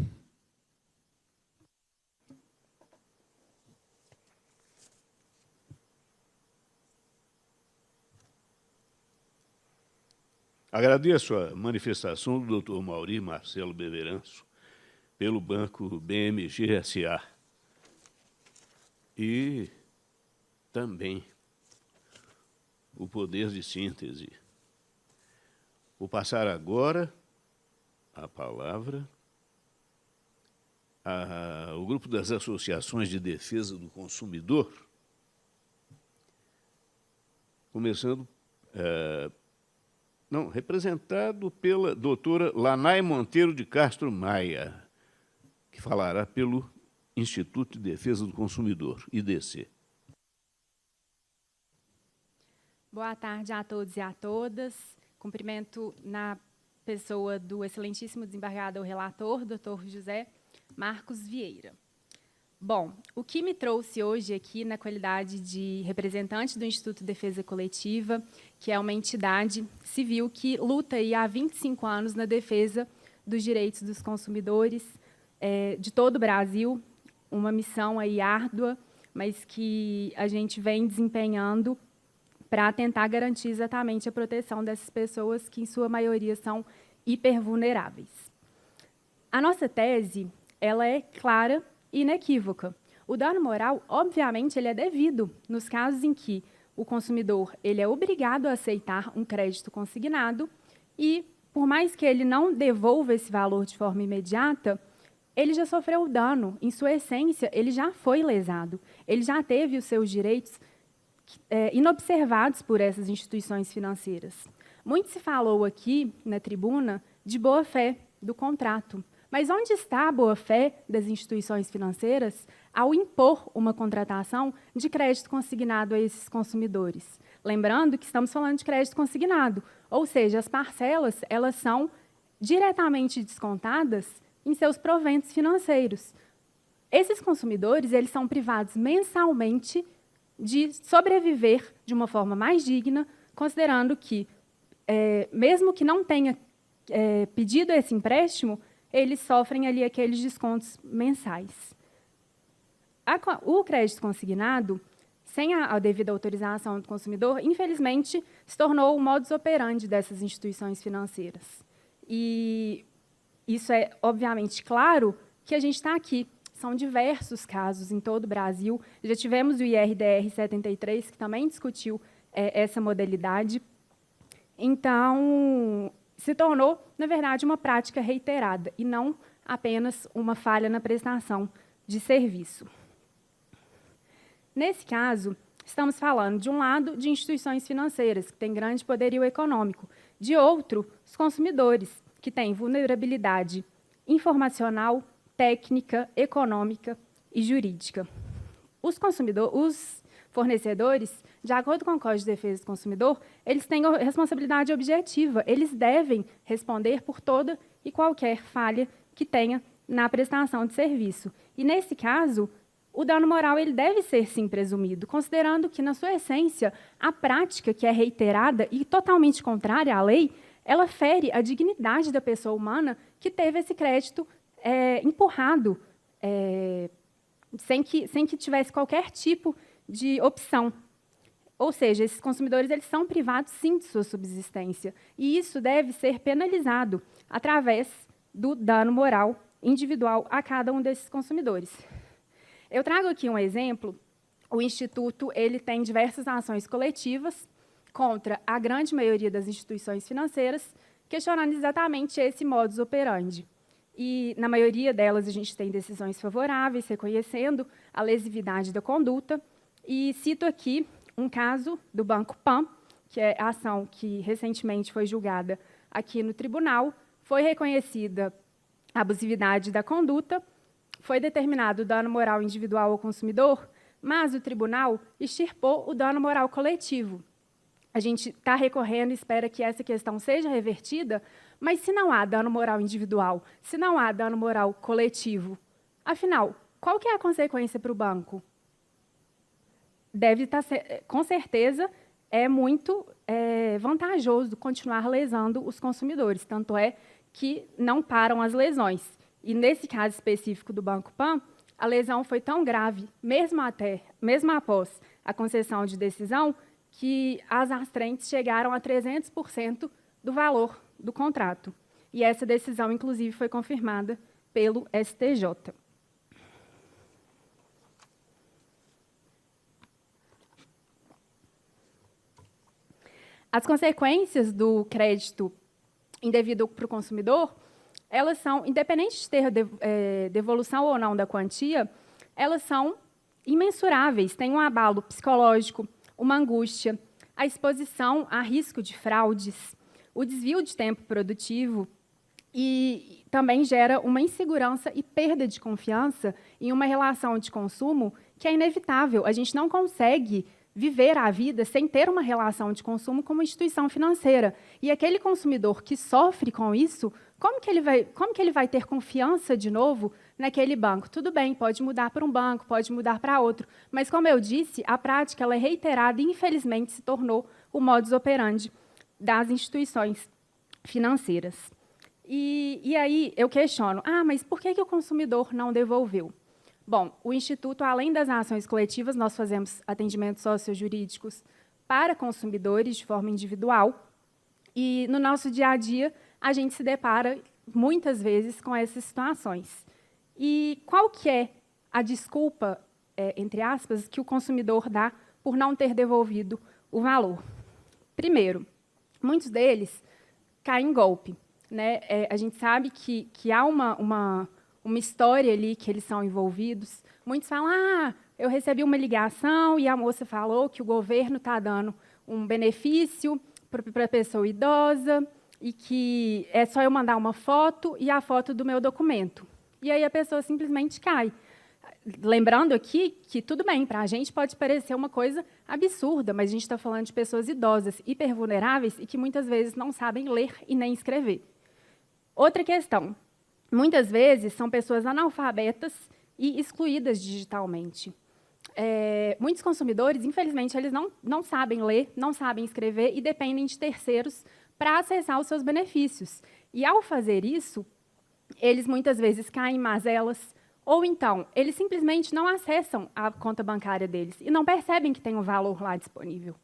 S1: Agradeço a manifestação do Dr. Mauri Marcelo Beveranço pelo Banco BMG S.A. E também o poder de síntese. Vou passar agora a palavra ao grupo das associações de defesa do consumidor, começando, representado pela doutora Lanai Monteiro de Castro Maia, que falará pelo Instituto de Defesa do Consumidor, IDC.
S8: Boa tarde a todos e a todas. Cumprimento na pessoa do excelentíssimo desembargador relator, doutor José Marcos Vieira. Bom, o que me trouxe hoje aqui na qualidade de representante do Instituto de Defesa Coletiva, que é uma entidade civil que luta aí há 25 anos na defesa dos direitos dos consumidores de todo o Brasil, uma missão aí árdua, mas que a gente vem desempenhando para tentar garantir exatamente a proteção dessas pessoas que, em sua maioria, são hipervulneráveis. A nossa tese ela é clara e inequívoca. O dano moral, obviamente, ele é devido nos casos em que o consumidor ele é obrigado a aceitar um crédito consignado e, por mais que ele não devolva esse valor de forma imediata, ele já sofreu o dano. Em sua essência, ele já foi lesado. Ele já teve os seus direitos inobservados por essas instituições financeiras. Muito se falou aqui, na tribuna, de boa-fé do contrato. Mas onde está a boa-fé das instituições financeiras ao impor uma contratação de crédito consignado a esses consumidores? Lembrando que estamos falando de crédito consignado, ou seja, as parcelas elas são diretamente descontadas em seus proventos financeiros. Esses consumidores, eles são privados mensalmente de sobreviver de uma forma mais digna, considerando que, mesmo que não tenha pedido esse empréstimo, eles sofrem ali aqueles descontos mensais. O crédito consignado, sem a devida autorização do consumidor, infelizmente, se tornou o modus operandi dessas instituições financeiras. E isso é, obviamente, claro que a gente está aqui. São diversos casos em todo o Brasil. Já tivemos o IRDR 73, que também discutiu essa modalidade. Então, se tornou, na verdade, uma prática reiterada, e não apenas uma falha na prestação de serviço. Nesse caso, estamos falando, de um lado, de instituições financeiras, que têm grande poderio econômico, de outro, os consumidores, que têm vulnerabilidade informacional, técnica, econômica e jurídica. Os fornecedores, de acordo com o Código de Defesa do Consumidor, eles têm a responsabilidade objetiva, eles devem responder por toda e qualquer falha que tenha na prestação de serviço. E, nesse caso, o dano moral ele deve ser, sim, presumido, considerando que, na sua essência, a prática que é reiterada e totalmente contrária à lei, ela fere a dignidade da pessoa humana que teve esse crédito empurrado, sem que tivesse qualquer tipo de opção. Ou seja, esses consumidores eles são privados, sim, de sua subsistência. E isso deve ser penalizado através do dano moral individual a cada um desses consumidores. Eu trago aqui um exemplo. O Instituto ele tem diversas ações coletivas contra a grande maioria das instituições financeiras, questionando exatamente esse modus operandi. E, na maioria delas, a gente tem decisões favoráveis, reconhecendo a lesividade da conduta. E cito aqui um caso do Banco Pan, que é a ação que recentemente foi julgada aqui no tribunal, foi reconhecida a abusividade da conduta, foi determinado o dano moral individual ao consumidor, mas o tribunal extirpou o dano moral coletivo. A gente está recorrendo e espera que essa questão seja revertida, mas se não há dano moral individual, se não há dano moral coletivo, afinal, qual que é a consequência para o banco? Deve estar, com certeza, é muito vantajoso continuar lesando os consumidores, tanto é que não param as lesões. E, nesse caso específico do Banco Pan, a lesão foi tão grave, mesmo após a concessão de decisão, que as astrentes chegaram a 300% do valor do contrato. E essa decisão, inclusive, foi confirmada pelo STJ. As consequências do crédito indevido para o consumidor, elas são, independente de ter devolução ou não da quantia, elas são imensuráveis. Tem um abalo psicológico, uma angústia, a exposição a risco de fraudes, o desvio de tempo produtivo e também gera uma insegurança e perda de confiança em uma relação de consumo que é inevitável. A gente não consegue viver a vida sem ter uma relação de consumo com uma instituição financeira. E aquele consumidor que sofre com isso, como que ele vai ter confiança de novo naquele banco? Tudo bem, pode mudar para um banco, pode mudar para outro, mas, como eu disse, a prática ela é reiterada e, infelizmente, se tornou o modus operandi das instituições financeiras. E aí eu questiono, mas por que o consumidor não devolveu? Bom, o Instituto, além das ações coletivas, nós fazemos atendimentos sociojurídicos para consumidores de forma individual, e, no nosso dia a dia, a gente se depara, muitas vezes, com essas situações. E qual que é a desculpa, entre aspas, que o consumidor dá por não ter devolvido o valor? Primeiro, muitos deles caem em golpe, né? A gente sabe que há uma história ali que eles são envolvidos. Muitos falam, eu recebi uma ligação e a moça falou que o governo está dando um benefício para a pessoa idosa e que é só eu mandar uma foto e a foto do meu documento. E aí a pessoa simplesmente cai. Lembrando aqui que, tudo bem, para a gente pode parecer uma coisa absurda, mas a gente está falando de pessoas idosas, hipervulneráveis e que muitas vezes não sabem ler e nem escrever. Outra questão, muitas vezes, são pessoas analfabetas e excluídas digitalmente. Muitos consumidores, infelizmente, eles não sabem ler, não sabem escrever e dependem de terceiros para acessar os seus benefícios. E, ao fazer isso, eles muitas vezes caem em mazelas, ou então, eles simplesmente não acessam a conta bancária deles e não percebem que tem um valor lá disponível.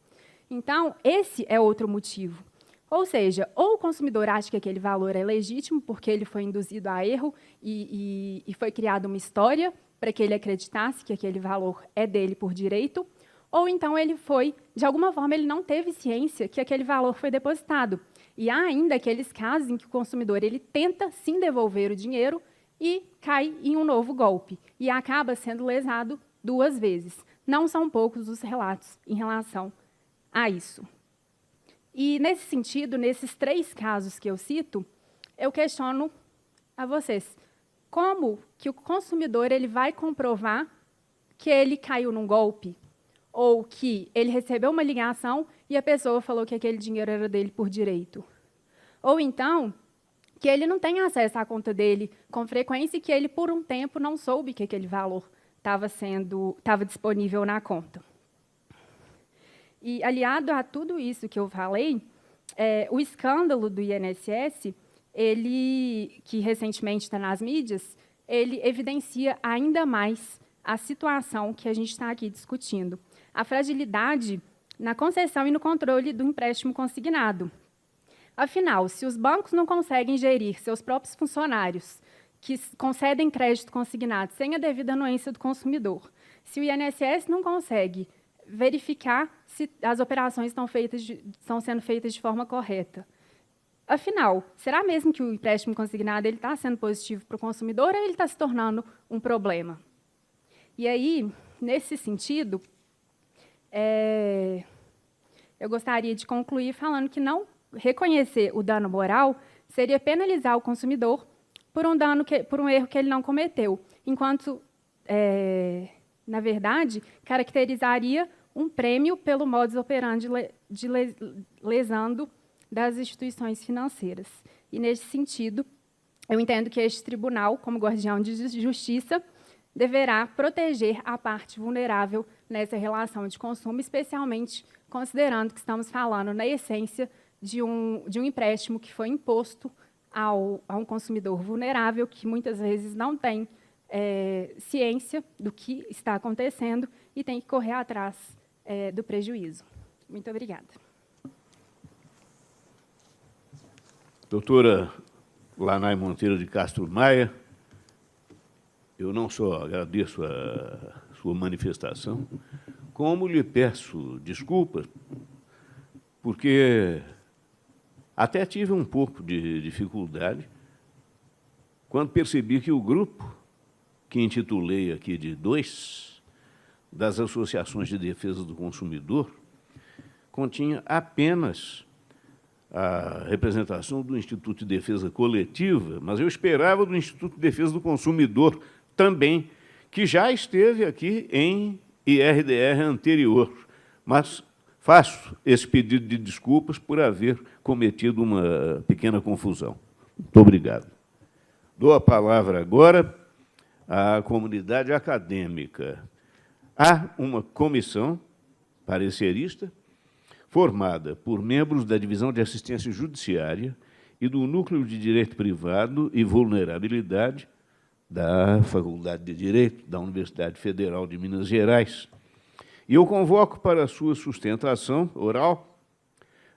S8: Então, esse é outro motivo. Ou seja, ou o consumidor acha que aquele valor é legítimo porque ele foi induzido a erro e foi criada uma história para que ele acreditasse que aquele valor é dele por direito, ou então ele foi, de alguma forma, ele não teve ciência que aquele valor foi depositado. E há ainda aqueles casos em que o consumidor ele tenta sim devolver o dinheiro e cai em um novo golpe, e acaba sendo lesado 2 vezes. Não são poucos os relatos em relação a isso. E, nesse sentido, nesses 3 casos que eu cito, eu questiono a vocês. Como que o consumidor ele vai comprovar que ele caiu num golpe? Ou que ele recebeu uma ligação e a pessoa falou que aquele dinheiro era dele por direito? Ou então, que ele não tem acesso à conta dele com frequência e que ele, por um tempo, não soube que aquele valor estava disponível na conta. E, aliado a tudo isso que eu falei, o escândalo do INSS, que recentemente está nas mídias, ele evidencia ainda mais a situação que a gente está aqui discutindo. A fragilidade na concessão e no controle do empréstimo consignado. Afinal, se os bancos não conseguem gerir seus próprios funcionários, que concedem crédito consignado sem a devida anuência do consumidor, se o INSS não consegue verificar se as operações estão sendo feitas de forma correta, afinal, será mesmo que o empréstimo consignado está sendo positivo para o consumidor ou ele está se tornando um problema? E aí, nesse sentido, eu gostaria de concluir falando que não reconhecer o dano moral seria penalizar o consumidor por um erro que ele não cometeu, enquanto, na verdade, caracterizaria um prêmio pelo modus operandi lesando das instituições financeiras. E, nesse sentido, eu entendo que este tribunal, como guardião de justiça, deverá proteger a parte vulnerável nessa relação de consumo, especialmente considerando que estamos falando, na essência, de um empréstimo que foi imposto a um consumidor vulnerável, que muitas vezes não tem ciência do que está acontecendo e tem que correr atrás do prejuízo. Muito obrigada.
S1: Doutora Lanai Monteiro de Castro Maia, eu não só agradeço a sua manifestação, como lhe peço desculpas, porque até tive um pouco de dificuldade quando percebi que o grupo, que intitulei aqui de 2, das associações de defesa do consumidor, continha apenas a representação do Instituto de Defesa Coletiva, mas eu esperava do Instituto de Defesa do Consumidor também, que já esteve aqui em IRDR anterior, mas faço esse pedido de desculpas por haver cometido uma pequena confusão. Muito obrigado. Dou a palavra agora à comunidade acadêmica. Há uma comissão parecerista formada por membros da Divisão de Assistência Judiciária e do Núcleo de Direito Privado e Vulnerabilidade da Faculdade de Direito da Universidade Federal de Minas Gerais. E eu convoco para a sua sustentação oral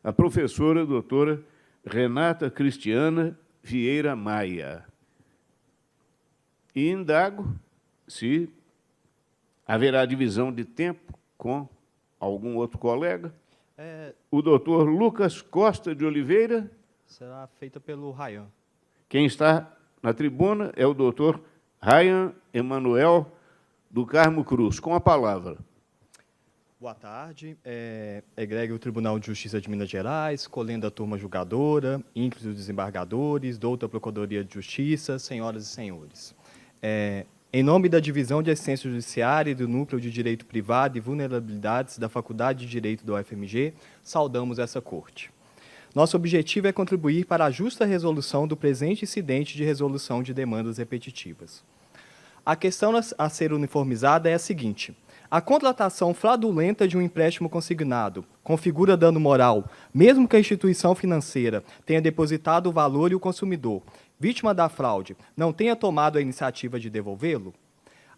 S1: a professora doutora Renata Cristiana Vieira Maia. E indago se haverá divisão de tempo com algum outro colega. O doutor Lucas Costa de Oliveira.
S9: Será feita pelo Rayan.
S1: Quem está na tribuna é o doutor Rayan Emanuel do Carmo Cruz. Com a palavra.
S9: Boa tarde. Egrégio Tribunal de Justiça de Minas Gerais, colenda a turma julgadora, ínclusive os desembargadores, doutora Procuradoria de Justiça, senhoras e senhores. Em nome da Divisão de Assistência Judiciária e do Núcleo de Direito Privado e Vulnerabilidades da Faculdade de Direito da UFMG, saudamos essa corte. nosso objetivo é contribuir para a justa resolução do presente incidente de resolução de demandas repetitivas. A questão a ser uniformizada é a seguinte: a contratação fraudulenta de um empréstimo consignado configura dano moral, mesmo que a instituição financeira tenha depositado o valor e o consumidor, vítima da fraude, não tenha tomado a iniciativa de devolvê-lo?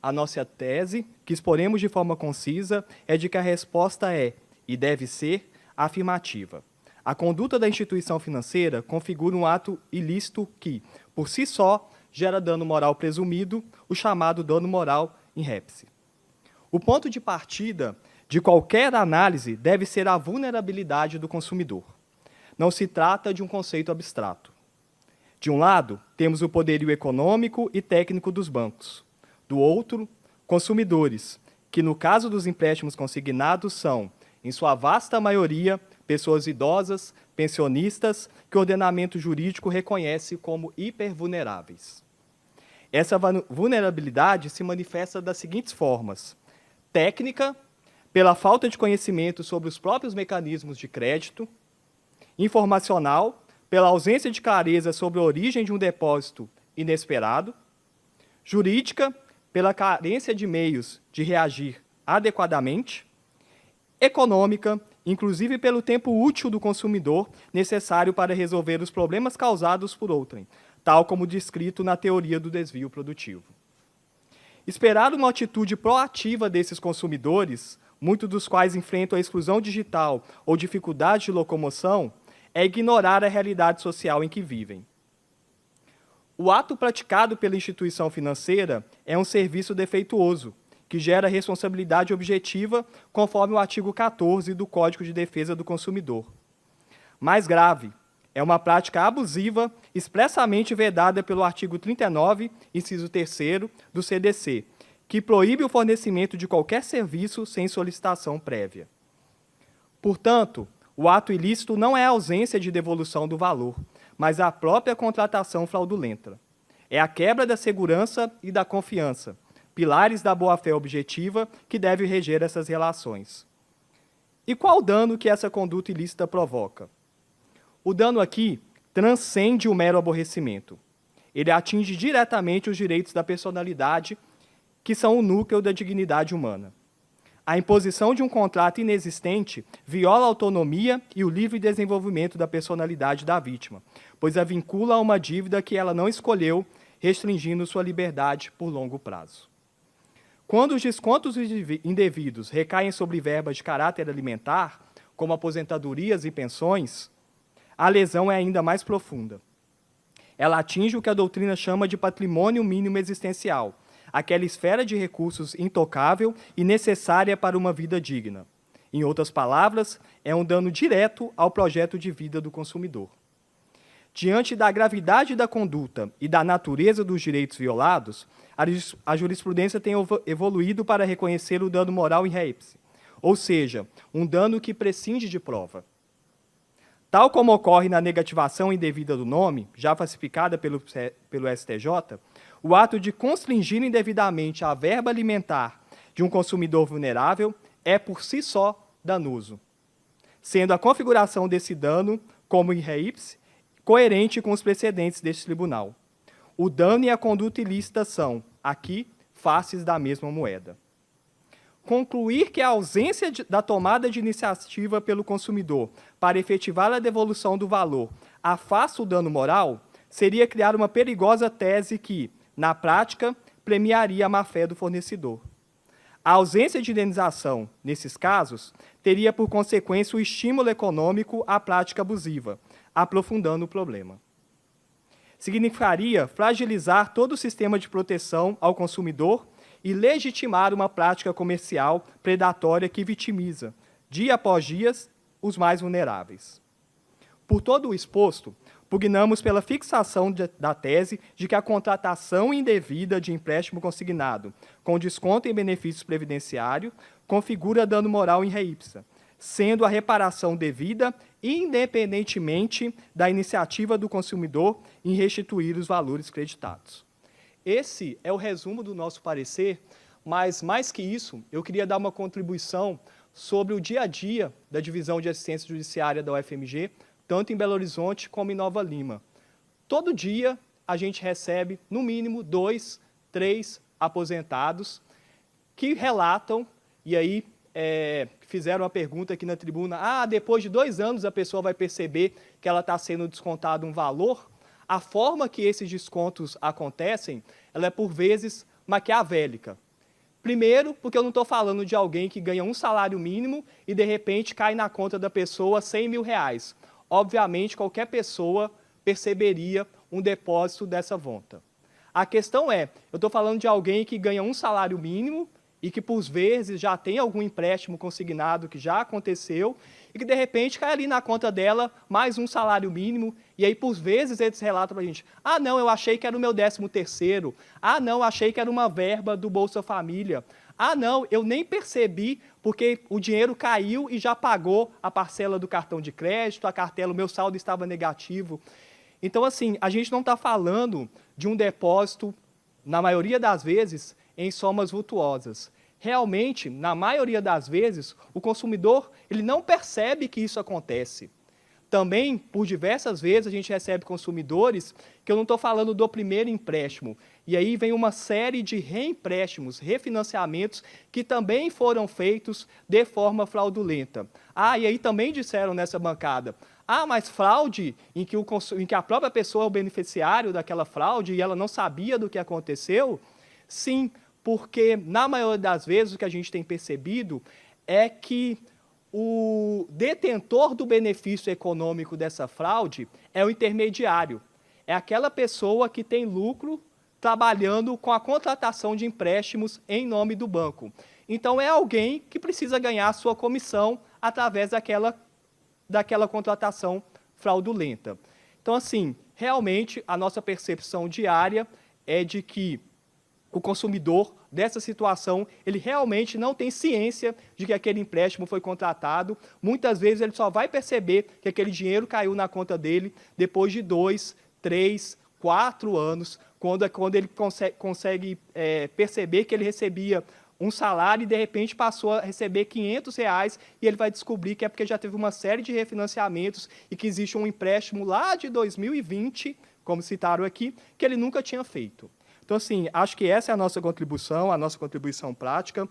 S9: A nossa tese, que exporemos de forma concisa, é de que a resposta é, e deve ser, afirmativa. A conduta da instituição financeira configura um ato ilícito que, por si só, gera dano moral presumido, o chamado dano moral in repse. O ponto de partida de qualquer análise deve ser a vulnerabilidade do consumidor. Não se trata de um conceito abstrato. De um lado, temos o poderio econômico e técnico dos bancos. Do outro, consumidores, que no caso dos empréstimos consignados são, em sua vasta maioria, pessoas idosas, pensionistas, que o ordenamento jurídico reconhece como hipervulneráveis. Essa vulnerabilidade se manifesta das seguintes formas: técnica, pela falta de conhecimento sobre os próprios mecanismos de crédito; informacional, pela ausência de clareza sobre a origem de um depósito inesperado; jurídica, pela carência de meios de reagir adequadamente; econômica, inclusive pelo tempo útil do consumidor necessário para resolver os problemas causados por outrem, tal como descrito na teoria do desvio produtivo. Esperar uma atitude proativa desses consumidores, muitos dos quais enfrentam a exclusão digital ou dificuldade de locomoção, é ignorar a realidade social em que vivem. O ato praticado pela instituição financeira é um serviço defeituoso, que gera responsabilidade objetiva, conforme o artigo 14 do Código de Defesa do Consumidor. Mais grave, é uma prática abusiva, expressamente vedada pelo artigo 39, inciso 3º, do CDC, que proíbe o fornecimento de qualquer serviço sem solicitação prévia. Portanto, o ato ilícito não é a ausência de devolução do valor, mas a própria contratação fraudulenta. É a quebra da segurança e da confiança, pilares da boa-fé objetiva que deve reger essas relações. E qual o dano que essa conduta ilícita provoca? O dano aqui transcende o mero aborrecimento. Ele atinge diretamente os direitos da personalidade, que são o núcleo da dignidade humana. A imposição de um contrato inexistente viola a autonomia e o livre desenvolvimento da personalidade da vítima, pois a vincula a uma dívida que ela não escolheu, restringindo sua liberdade por longo prazo. Quando os descontos indevidos recaem sobre verbas de caráter alimentar, como aposentadorias e pensões, a lesão é ainda mais profunda. Ela atinge o que a doutrina chama de patrimônio mínimo existencial, aquela esfera de recursos intocável e necessária para uma vida digna. Em outras palavras, é um dano direto ao projeto de vida do consumidor. Diante da gravidade da conduta e da natureza dos direitos violados, a jurisprudência tem evoluído para reconhecer o dano moral in repse, ou seja, um dano que prescinde de prova. Tal como ocorre na negativação indevida do nome, já falsificada pelo STJ, o ato de constringir indevidamente a verba alimentar de um consumidor vulnerável é, por si só, danoso, sendo a configuração desse dano como in repse coerente com os precedentes deste tribunal. O dano e a conduta ilícita são, aqui, faces da mesma moeda. Concluir que a ausência da tomada de iniciativa pelo consumidor para efetivar a devolução do valor afasta o dano moral seria criar uma perigosa tese que, na prática, premiaria a má-fé do fornecedor. A ausência de indenização, nesses casos, teria por consequência o estímulo econômico à prática abusiva, aprofundando o problema. Significaria fragilizar todo o sistema de proteção ao consumidor e legitimar uma prática comercial predatória que vitimiza, dia após dia, os mais vulneráveis. Por todo o exposto, pugnamos pela fixação da tese de que a contratação indevida de empréstimo consignado, com desconto em benefícios previdenciários, configura dano moral in reipsa, sendo a reparação devida independentemente da iniciativa do consumidor em restituir os valores creditados. Esse é o resumo do nosso parecer, mas, mais que isso, eu queria dar uma contribuição sobre o dia a dia da Divisão de Assistência Judiciária da UFMG tanto em Belo Horizonte como em Nova Lima. Todo dia a gente recebe, no mínimo, 2, 3 aposentados que relatam, e aí fizeram uma pergunta aqui na tribuna, depois de 2 anos a pessoa vai perceber que ela está sendo descontado um valor. A forma que esses descontos acontecem, ela é por vezes maquiavélica. Primeiro, porque eu não estou falando de alguém que ganha um salário mínimo e, de repente, cai na conta da pessoa R$100 mil. Obviamente, qualquer pessoa perceberia um depósito dessa monta. A questão é, eu estou falando de alguém que ganha um salário mínimo e que, por vezes, já tem algum empréstimo consignado que já aconteceu e que, de repente, cai ali na conta dela mais um salário mínimo e aí, por vezes, eles relatam para a gente, não, eu achei que era o meu 13º, não, achei que era uma verba do Bolsa Família, não, eu nem percebi porque o dinheiro caiu e já pagou a parcela do cartão de crédito, a cartela, o meu saldo estava negativo. Então, assim, a gente não está falando de um depósito, na maioria das vezes, em somas vultuosas. Realmente, na maioria das vezes, o consumidor ele não percebe que isso acontece. Também, por diversas vezes, a gente recebe consumidores que eu não estou falando do primeiro empréstimo. E aí vem uma série de reempréstimos, refinanciamentos, que também foram feitos de forma fraudulenta. E aí também disseram nessa bancada, mas fraude em que a própria pessoa é o beneficiário daquela fraude e ela não sabia do que aconteceu? Sim, porque na maioria das vezes o que a gente tem percebido é que o detentor do benefício econômico dessa fraude é o intermediário. É aquela pessoa que tem lucro trabalhando com a contratação de empréstimos em nome do banco. Então, é alguém que precisa ganhar a sua comissão através daquela contratação fraudulenta. Então, assim, realmente, a nossa percepção diária é de que o consumidor dessa situação, ele realmente não tem ciência de que aquele empréstimo foi contratado. Muitas vezes ele só vai perceber que aquele dinheiro caiu na conta dele depois de 2, 3, 4 anos, quando ele consegue perceber que ele recebia um salário e, de repente, passou a receber R$500 e ele vai descobrir que é porque já teve uma série de refinanciamentos e que existe um empréstimo lá de 2020, como citaram aqui, que ele nunca tinha feito. Então, assim, acho que essa é a nossa contribuição prática.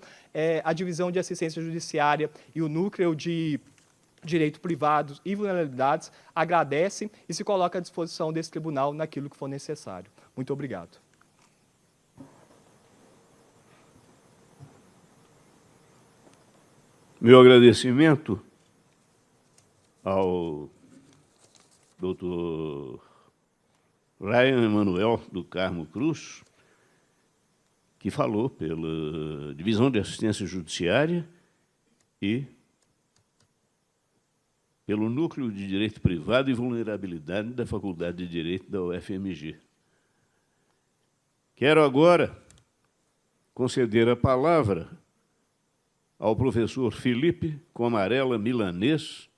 S9: A divisão de assistência judiciária e o núcleo de direito privados e vulnerabilidades agradece e se coloca à disposição desse tribunal naquilo que for necessário. Muito obrigado.
S1: Meu agradecimento ao doutor Ryan Emanuel do Carmo Cruz, que falou pela Divisão de Assistência Judiciária e pelo Núcleo de Direito Privado e Vulnerabilidade da Faculdade de Direito da UFMG. Quero agora conceder a palavra ao professor Felipe Comarella Milanês,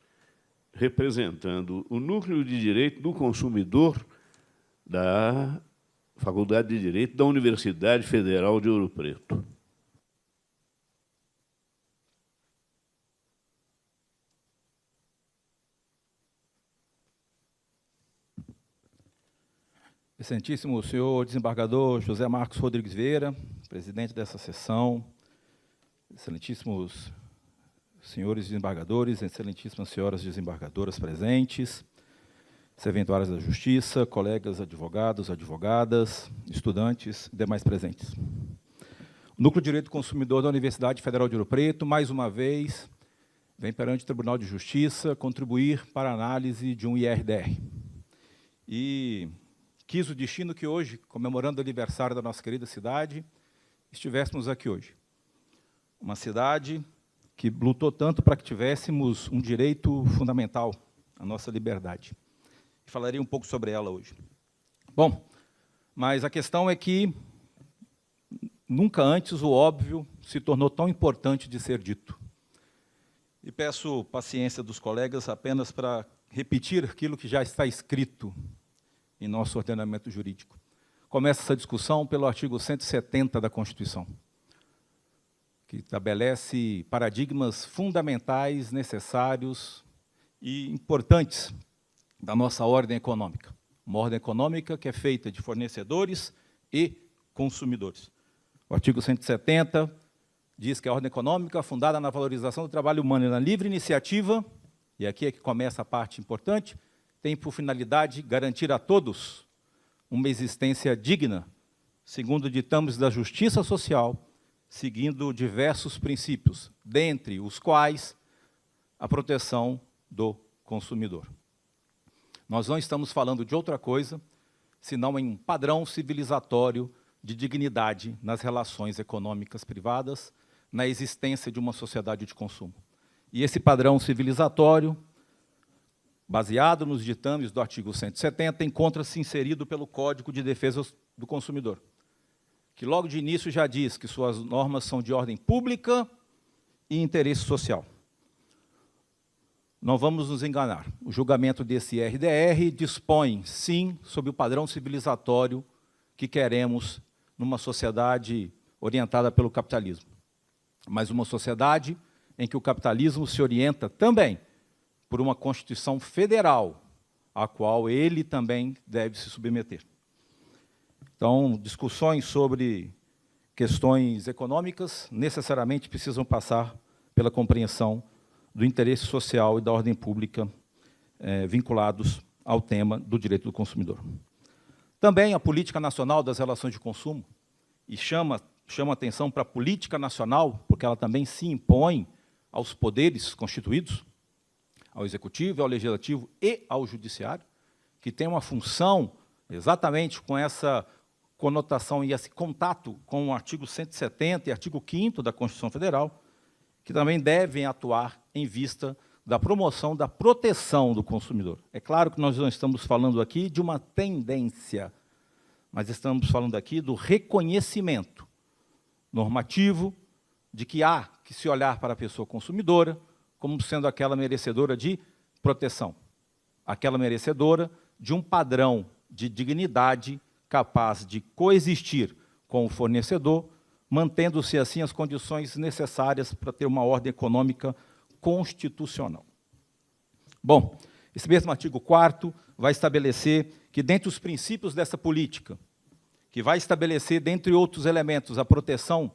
S1: representando o Núcleo de Direito do Consumidor da Faculdade de Direito da Universidade Federal de Ouro Preto.
S10: Excelentíssimo senhor desembargador José Marcos Rodrigues Vieira, presidente dessa sessão, excelentíssimos senhores desembargadores, excelentíssimas senhoras desembargadoras presentes, serventuários da Justiça, colegas advogados, advogadas, estudantes e demais presentes. O Núcleo de Direito do Consumidor da Universidade Federal de Ouro Preto, mais uma vez, vem perante o Tribunal de Justiça contribuir para a análise de um IRDR. E quis o destino que hoje, comemorando o aniversário da nossa querida cidade, estivéssemos aqui hoje. Uma cidade que lutou tanto para que tivéssemos um direito fundamental, a nossa liberdade. E falarei um pouco sobre ela hoje. Bom, mas a questão é que nunca antes o óbvio se tornou tão importante de ser dito. E peço paciência dos colegas apenas para repetir aquilo que já está escrito em nosso ordenamento jurídico. Começa essa discussão pelo artigo 170 da Constituição, que estabelece paradigmas fundamentais, necessários e importantes da nossa ordem econômica. Uma ordem econômica que é feita de fornecedores e consumidores. O artigo 170 diz que a ordem econômica, fundada na valorização do trabalho humano e na livre iniciativa, e aqui é que começa a parte importante, tem por finalidade garantir a todos uma existência digna, segundo ditames da justiça social, seguindo diversos princípios, dentre os quais a proteção do consumidor. Nós não estamos falando de outra coisa, senão em um padrão civilizatório de dignidade nas relações econômicas privadas, na existência de uma sociedade de consumo. E esse padrão civilizatório, baseado nos ditames do artigo 170, encontra-se inserido pelo Código de Defesa do Consumidor, que logo de início já diz que suas normas são de ordem pública e interesse social. Não vamos nos enganar. O julgamento desse RDR dispõe, sim, sobre o padrão civilizatório que queremos numa sociedade orientada pelo capitalismo. Mas uma sociedade em que o capitalismo se orienta também por uma Constituição Federal, a qual ele também deve se submeter. Então, discussões sobre questões econômicas necessariamente precisam passar pela compreensão do interesse social e da ordem pública vinculados ao tema do direito do consumidor. Também a política nacional das relações de consumo, e chama atenção para a política nacional, porque ela também se impõe aos poderes constituídos, ao Executivo, ao Legislativo e ao Judiciário, que tem uma função exatamente com essa conotação e esse contato com o artigo 170 e artigo 5º da Constituição Federal, que também devem atuar em vista da promoção da proteção do consumidor. É claro que nós não estamos falando aqui de uma tendência, mas estamos falando aqui do reconhecimento normativo de que há que se olhar para a pessoa consumidora como sendo aquela merecedora de proteção, aquela merecedora de um padrão de dignidade capaz de coexistir com o fornecedor, mantendo-se assim as condições necessárias para ter uma ordem econômica constitucional. Bom, esse mesmo artigo 4º vai estabelecer que, dentre os princípios dessa política, que vai estabelecer, dentre outros elementos, a proteção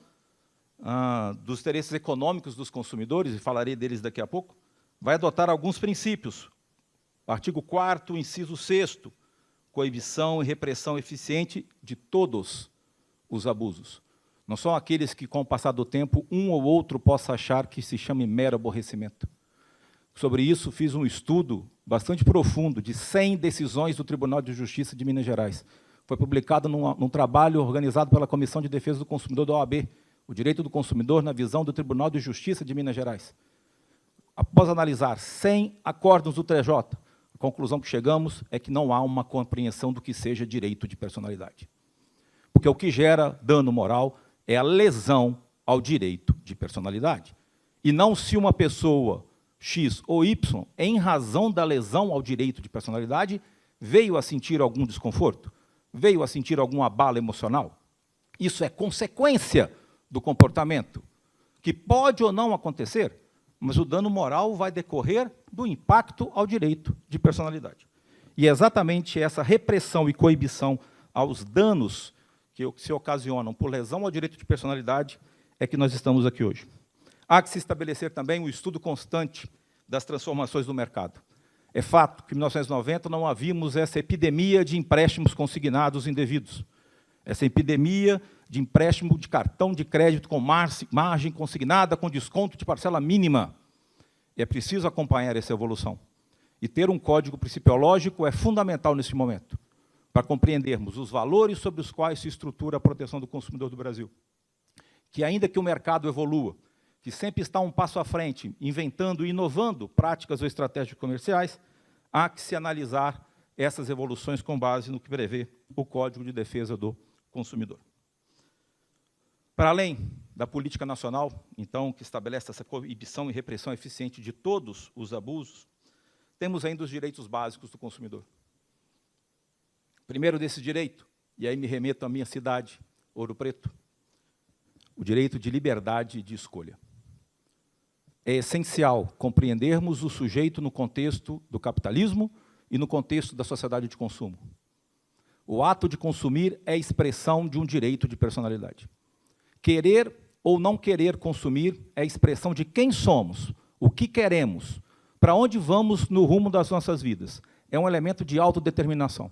S10: dos interesses econômicos dos consumidores, e falarei deles daqui a pouco, vai adotar alguns princípios. O artigo 4º, inciso 6º, coibição e repressão eficiente de todos os abusos. Não são aqueles que, com o passar do tempo, um ou outro possa achar que se chame mero aborrecimento. Sobre isso, fiz um estudo bastante profundo de 100 decisões do Tribunal de Justiça de Minas Gerais. Foi publicado num trabalho organizado pela Comissão de Defesa do Consumidor da OAB, o direito do consumidor na visão do Tribunal de Justiça de Minas Gerais. Após analisar 100 acórdãos do TJ, a conclusão que chegamos é que não há uma compreensão do que seja direito de personalidade. Porque o que gera dano moral é a lesão ao direito de personalidade. E não se uma pessoa X ou Y, em razão da lesão ao direito de personalidade, veio a sentir algum desconforto, veio a sentir algum abalo emocional. Isso é consequência do comportamento, que pode ou não acontecer, mas o dano moral vai decorrer do impacto ao direito de personalidade. E é exatamente essa repressão e coibição aos danos que se ocasionam por lesão ao direito de personalidade é que nós estamos aqui hoje. Há que se estabelecer também um estudo constante das transformações do mercado. É fato que, em 1990, não havíamos essa epidemia de empréstimos consignados indevidos, essa epidemia de empréstimo de cartão de crédito com margem consignada, com desconto de parcela mínima. E é preciso acompanhar essa evolução. E ter um código principiológico é fundamental nesse momento, para compreendermos os valores sobre os quais se estrutura a proteção do consumidor do Brasil. Que, ainda que o mercado evolua, que sempre está um passo à frente, inventando e inovando práticas ou estratégias comerciais, há que se analisar essas evoluções com base no que prevê o Código de Defesa do Consumidor. Para além da política nacional, então, que estabelece essa coibição e repressão eficiente de todos os abusos, temos ainda os direitos básicos do consumidor. Primeiro desse direito, e aí me remeto à minha cidade, Ouro Preto, o direito de liberdade de escolha. É essencial compreendermos o sujeito no contexto do capitalismo e no contexto da sociedade de consumo. O ato de consumir é expressão de um direito de personalidade. Querer ou não querer consumir é expressão de quem somos, o que queremos, para onde vamos no rumo das nossas vidas. É um elemento de autodeterminação.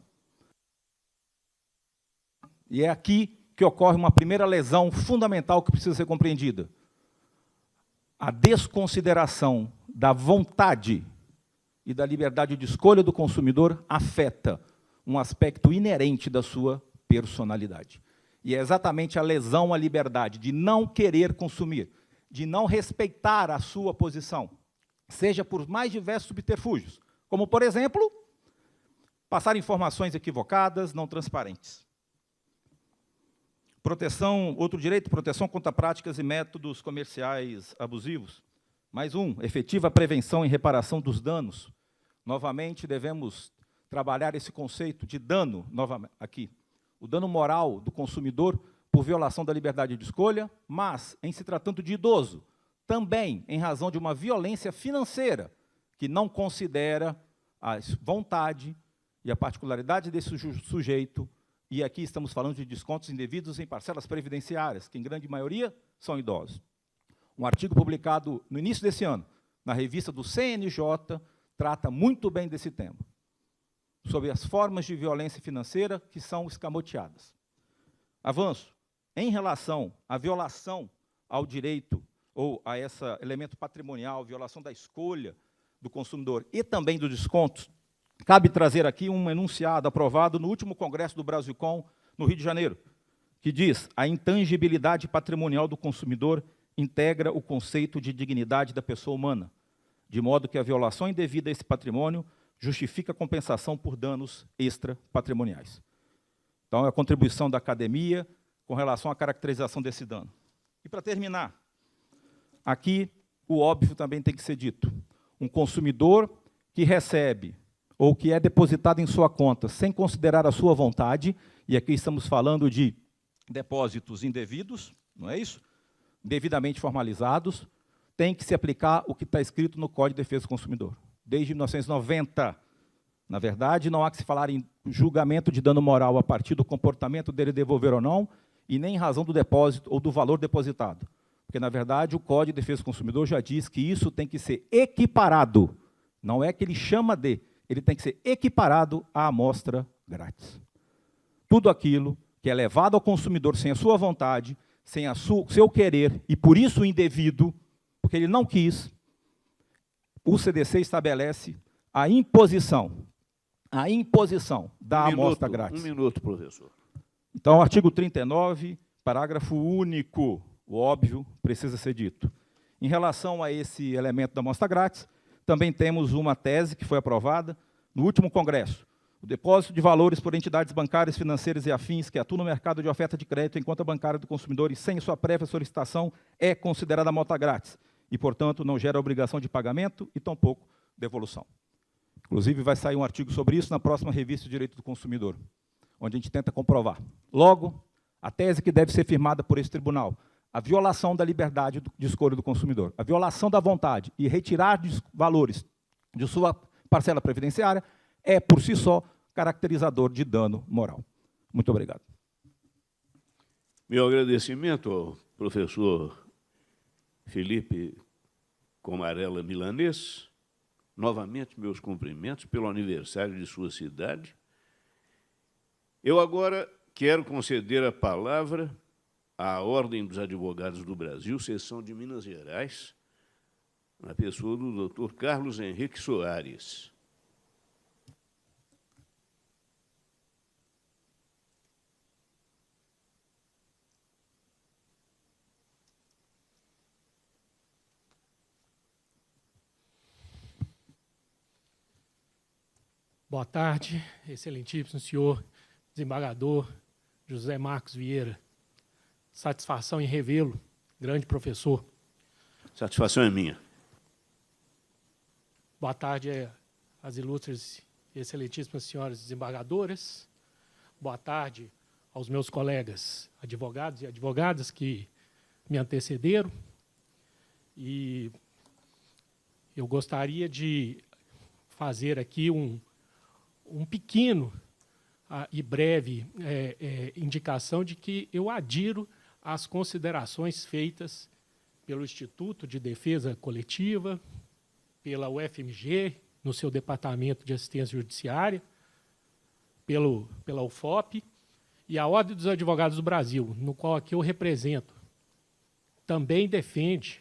S10: E é aqui que ocorre uma primeira lesão fundamental que precisa ser compreendida. A desconsideração da vontade e da liberdade de escolha do consumidor afeta um aspecto inerente da sua personalidade. E é exatamente a lesão à liberdade de não querer consumir, de não respeitar a sua posição, seja por mais diversos subterfúgios, como, por exemplo, passar informações equivocadas, não transparentes. Proteção, outro direito, proteção contra práticas e métodos comerciais abusivos. Mais um, efetiva prevenção e reparação dos danos. Novamente, devemos trabalhar esse conceito de dano, novamente, aqui. O dano moral do consumidor por violação da liberdade de escolha, mas, em se tratando de idoso, também em razão de uma violência financeira, que não considera a vontade e a particularidade desse sujeito. E aqui estamos falando de descontos indevidos em parcelas previdenciárias, que, em grande maioria, são idosos. Um artigo publicado no início desse ano, na revista do CNJ, trata muito bem desse tema, sobre as formas de violência financeira que são escamoteadas. Avanço. Em relação à violação ao direito, ou a esse elemento patrimonial, violação da escolha do consumidor e também dos descontos, cabe trazer aqui um enunciado aprovado no último Congresso do Brasilcom, no Rio de Janeiro, que diz: a intangibilidade patrimonial do consumidor integra o conceito de dignidade da pessoa humana, de modo que a violação indevida a esse patrimônio justifica a compensação por danos extrapatrimoniais. Então, é a contribuição da academia com relação à caracterização desse dano. E, para terminar, aqui o óbvio também tem que ser dito. Um consumidor que recebe ou que é depositado em sua conta sem considerar a sua vontade, e aqui estamos falando de depósitos indevidos, não é isso? Devidamente formalizados, tem que se aplicar o que está escrito no Código de Defesa do Consumidor. Desde 1990, na verdade, não há que se falar em julgamento de dano moral a partir do comportamento dele devolver ou não, e nem em razão do depósito ou do valor depositado. Porque, na verdade, o Código de Defesa do Consumidor já diz que isso tem que ser equiparado. Não é que ele chama de, ele tem que ser equiparado à amostra grátis. Tudo aquilo que é levado ao consumidor sem a sua vontade, sem seu querer, e por isso indevido, porque ele não quis, o CDC estabelece a imposição da amostra grátis.
S1: Um minuto, professor.
S10: Então, artigo 39, parágrafo único, o óbvio precisa ser dito. Em relação a esse elemento da amostra grátis, também temos uma tese que foi aprovada no último Congresso. O depósito de valores por entidades bancárias, financeiras e afins que atuam no mercado de oferta de crédito em conta bancária do consumidor e sem sua prévia solicitação é considerada amostra grátis e, portanto, não gera obrigação de pagamento e, tampouco, devolução. Inclusive, vai sair um artigo sobre isso na próxima revista de Direito do Consumidor, onde a gente tenta comprovar. Logo, a tese que deve ser firmada por esse tribunal, a violação da liberdade de escolha do consumidor, a violação da vontade e retirar valores de sua parcela previdenciária é, por si só, caracterizador de dano moral. Muito obrigado.
S1: Meu agradecimento ao professor Felipe Comarela Milanês. Novamente, meus cumprimentos pelo aniversário de sua cidade. Eu agora quero conceder a palavra à Ordem dos Advogados do Brasil, seção de Minas Gerais, na pessoa do Dr. Carlos Henrique Soares.
S11: Boa tarde, excelentíssimo senhor desembargador José Marcos Vieira. Satisfação em revê-lo, grande professor.
S1: Satisfação é minha.
S11: Boa tarde às ilustres e excelentíssimas senhoras desembargadoras. Boa tarde aos meus colegas advogados e advogadas que me antecederam. E eu gostaria de fazer aqui um pequeno e breve indicação de que eu adiro às considerações feitas pelo Instituto de Defesa Coletiva, pela UFMG, no seu Departamento de Assistência Judiciária, pela UFOP, e a Ordem dos Advogados do Brasil, no qual aqui eu represento, também defende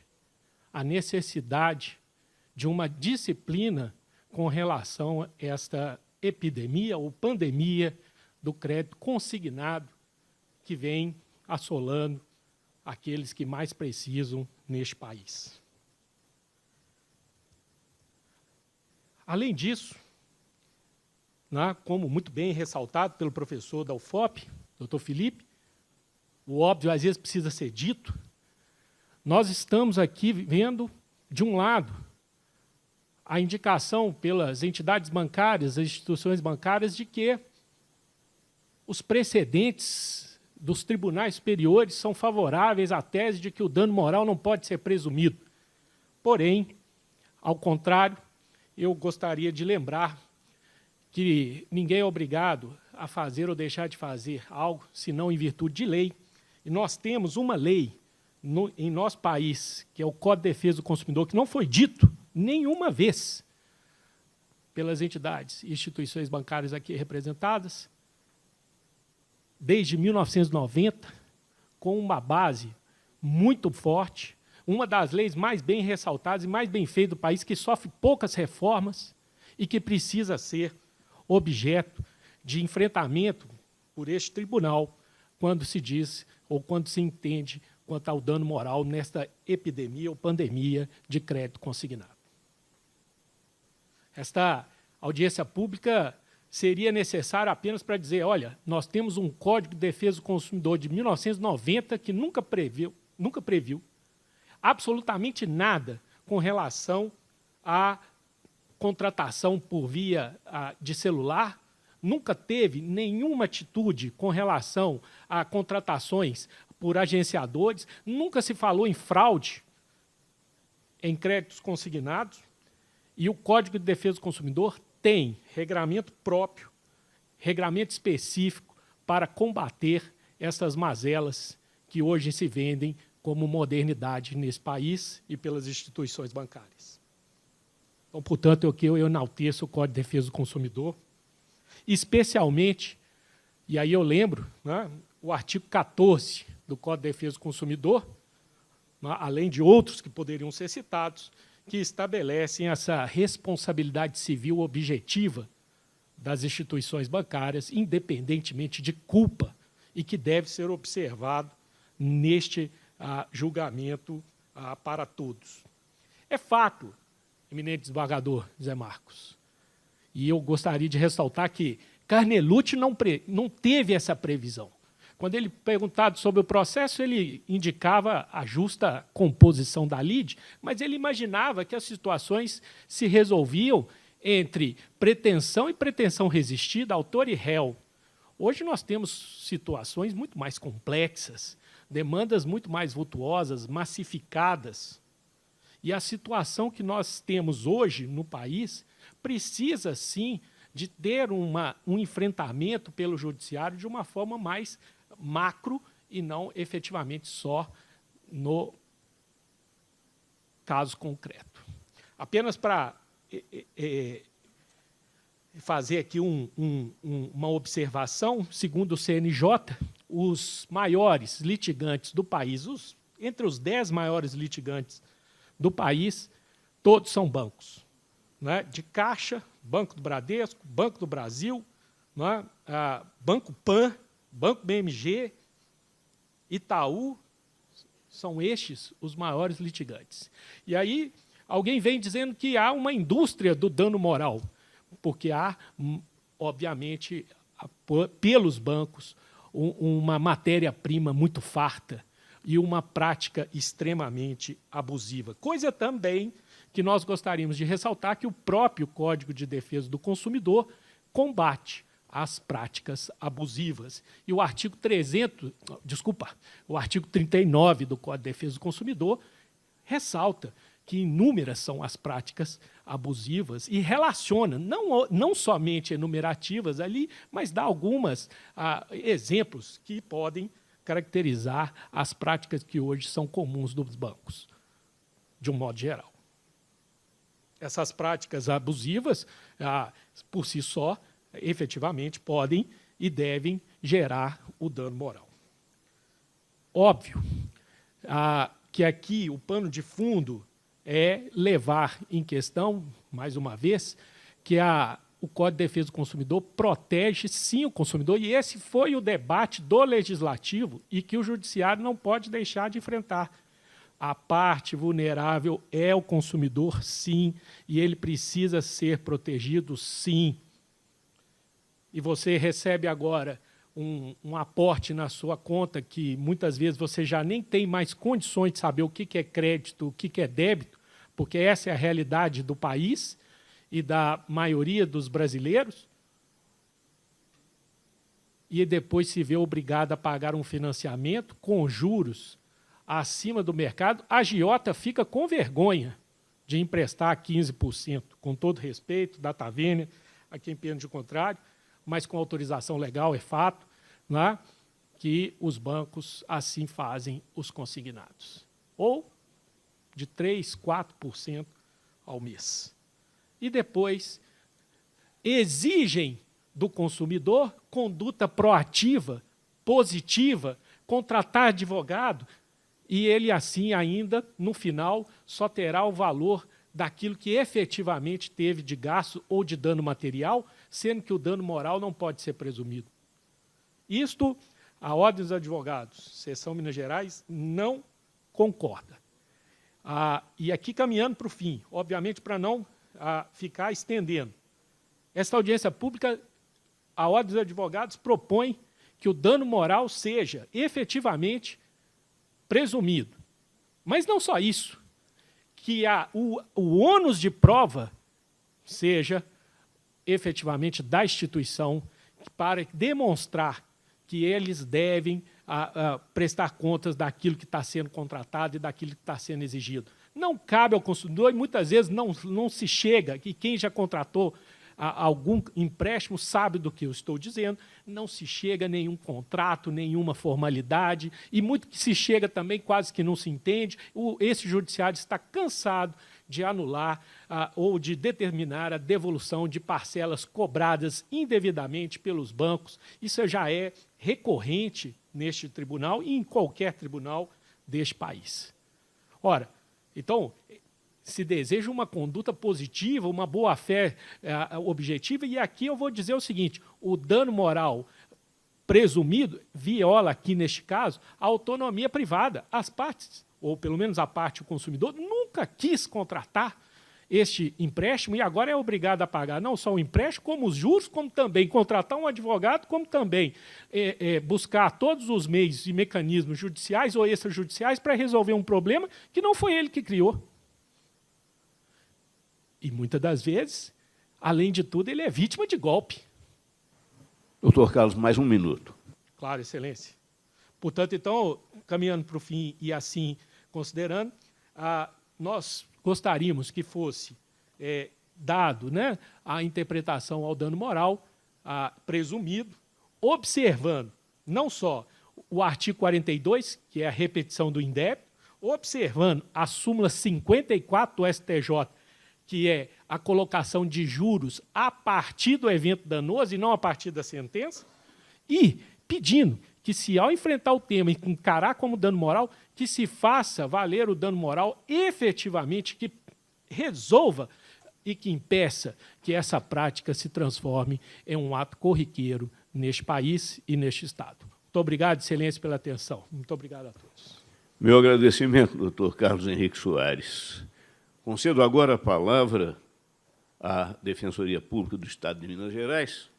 S11: a necessidade de uma disciplina com relação a esta epidemia ou pandemia do crédito consignado que vem assolando aqueles que mais precisam neste país. Além disso, como muito bem ressaltado pelo professor da UFOP, doutor Felipe, o óbvio às vezes precisa ser dito, nós estamos aqui vendo, de um lado, a indicação pelas entidades bancárias, as instituições bancárias, de que os precedentes dos tribunais superiores são favoráveis à tese de que o dano moral não pode ser presumido. Porém, ao contrário, eu gostaria de lembrar que ninguém é obrigado a fazer ou deixar de fazer algo, senão em virtude de lei. E nós temos uma lei em nosso país, que é o Código de Defesa do Consumidor, que não foi dito nenhuma vez pelas entidades e instituições bancárias aqui representadas, desde 1990, com uma base muito forte, uma das leis mais bem ressaltadas e mais bem feitas do país, que sofre poucas reformas e que precisa ser objeto de enfrentamento por este tribunal quando se diz ou quando se entende quanto ao dano moral nesta epidemia ou pandemia de crédito consignado. Esta audiência pública seria necessária apenas para dizer, olha, nós temos um Código de Defesa do Consumidor de 1990 que nunca previu absolutamente nada com relação à contratação por via de celular, nunca teve nenhuma atitude com relação a contratações por agenciadores, nunca se falou em fraude em créditos consignados, e o Código de Defesa do Consumidor tem regramento próprio, regramento específico para combater essas mazelas que hoje se vendem como modernidade nesse país e pelas instituições bancárias. Então, portanto, eu enalteço o Código de Defesa do Consumidor, especialmente, e aí eu lembro, o artigo 14 do Código de Defesa do Consumidor, além de outros que poderiam ser citados, que estabelecem essa responsabilidade civil objetiva das instituições bancárias, independentemente de culpa, e que deve ser observado neste julgamento para todos. É fato, eminente desembargador Zé Marcos, e eu gostaria de ressaltar que Carnelucci não teve essa previsão. Quando ele perguntado sobre o processo, ele indicava a justa composição da lide, mas ele imaginava que as situações se resolviam entre pretensão e pretensão resistida, autor e réu. Hoje nós temos situações muito mais complexas, demandas muito mais vultuosas, massificadas. E a situação que nós temos hoje no país precisa, sim, de ter um enfrentamento pelo judiciário de uma forma mais macro e não efetivamente só no caso concreto. Apenas para fazer aqui uma observação, segundo o CNJ, os maiores litigantes do país, entre os 10 maiores litigantes do país, todos são bancos. De Caixa, Banco do Bradesco, Banco do Brasil, Banco Pan, Banco BMG, Itaú, são estes os maiores litigantes. E aí alguém vem dizendo que há uma indústria do dano moral, porque há, obviamente, pelos bancos, uma matéria-prima muito farta e uma prática extremamente abusiva. Coisa também que nós gostaríamos de ressaltar que o próprio Código de Defesa do Consumidor combate as práticas abusivas. E o artigo 39 do Código de Defesa do Consumidor ressalta que inúmeras são as práticas abusivas e relaciona, não somente enumerativas ali, mas dá alguns exemplos que podem caracterizar as práticas que hoje são comuns dos bancos, de um modo geral. Essas práticas abusivas, por si só, efetivamente podem e devem gerar o dano moral. Óbvio que aqui o pano de fundo é levar em questão, mais uma vez, que o Código de Defesa do Consumidor protege, sim, o consumidor, e esse foi o debate do Legislativo e que o Judiciário não pode deixar de enfrentar. A parte vulnerável é o consumidor, sim, e ele precisa ser protegido, sim. E você recebe agora um aporte na sua conta que muitas vezes você já nem tem mais condições de saber o que é crédito, o que é débito, porque essa é a realidade do país e da maioria dos brasileiros, e depois se vê obrigado a pagar um financiamento com juros acima do mercado, a agiota fica com vergonha de emprestar 15%, com todo respeito, data vênia, a quem pende o contrário, mas com autorização legal, é fato, né, que os bancos assim fazem os consignados. Ou de 3%, 4% ao mês. E depois exigem do consumidor conduta proativa, positiva, contratar advogado, e ele assim ainda, no final, só terá o valor daquilo que efetivamente teve de gasto ou de dano material, sendo que o dano moral não pode ser presumido. Isto, a Ordem dos Advogados, Seção Minas Gerais, não concorda. E aqui caminhando para o fim, obviamente para não ficar estendendo. Esta audiência pública, a Ordem dos Advogados propõe que o dano moral seja efetivamente presumido. Mas não só isso, que o ônus de prova seja efetivamente da instituição para demonstrar que eles devem prestar contas daquilo que está sendo contratado e daquilo que está sendo exigido. Não cabe ao consumidor, e muitas vezes não se chega, e quem já contratou algum empréstimo sabe do que eu estou dizendo, não se chega a nenhum contrato, nenhuma formalidade, e muito que se chega também quase que não se entende. Esse judiciário está cansado de anular ou de determinar a devolução de parcelas cobradas indevidamente pelos bancos. Isso já é recorrente neste tribunal e em qualquer tribunal deste país. Ora, então, se deseja uma conduta positiva, uma boa-fé objetiva, e aqui eu vou dizer o seguinte, o dano moral presumido viola, aqui neste caso, a autonomia privada. As partes, ou pelo menos a parte, o consumidor, nunca quis contratar este empréstimo e agora é obrigado a pagar não só o empréstimo, como os juros, como também contratar um advogado, como também buscar todos os meios e mecanismos judiciais ou extrajudiciais para resolver um problema que não foi ele que criou. E, muitas das vezes, além de tudo, ele é vítima de golpe.
S1: Doutor Carlos, mais um minuto.
S11: Claro, excelência. Portanto, então, caminhando para o fim e assim considerando, nós gostaríamos que fosse dado, né, a interpretação ao dano moral presumido, observando não só o artigo 42, que é a repetição do indébito, observando a súmula 54 do STJ, que é a colocação de juros a partir do evento danoso e não a partir da sentença, e pedindo que, se ao enfrentar o tema e encarar como dano moral, que se faça valer o dano moral efetivamente, que resolva e que impeça que essa prática se transforme em um ato corriqueiro neste país e neste Estado. Muito obrigado, excelência, pela atenção. Muito obrigado a todos.
S1: Meu agradecimento, doutor Carlos Henrique Soares. Concedo agora a palavra à Defensoria Pública do Estado de Minas Gerais,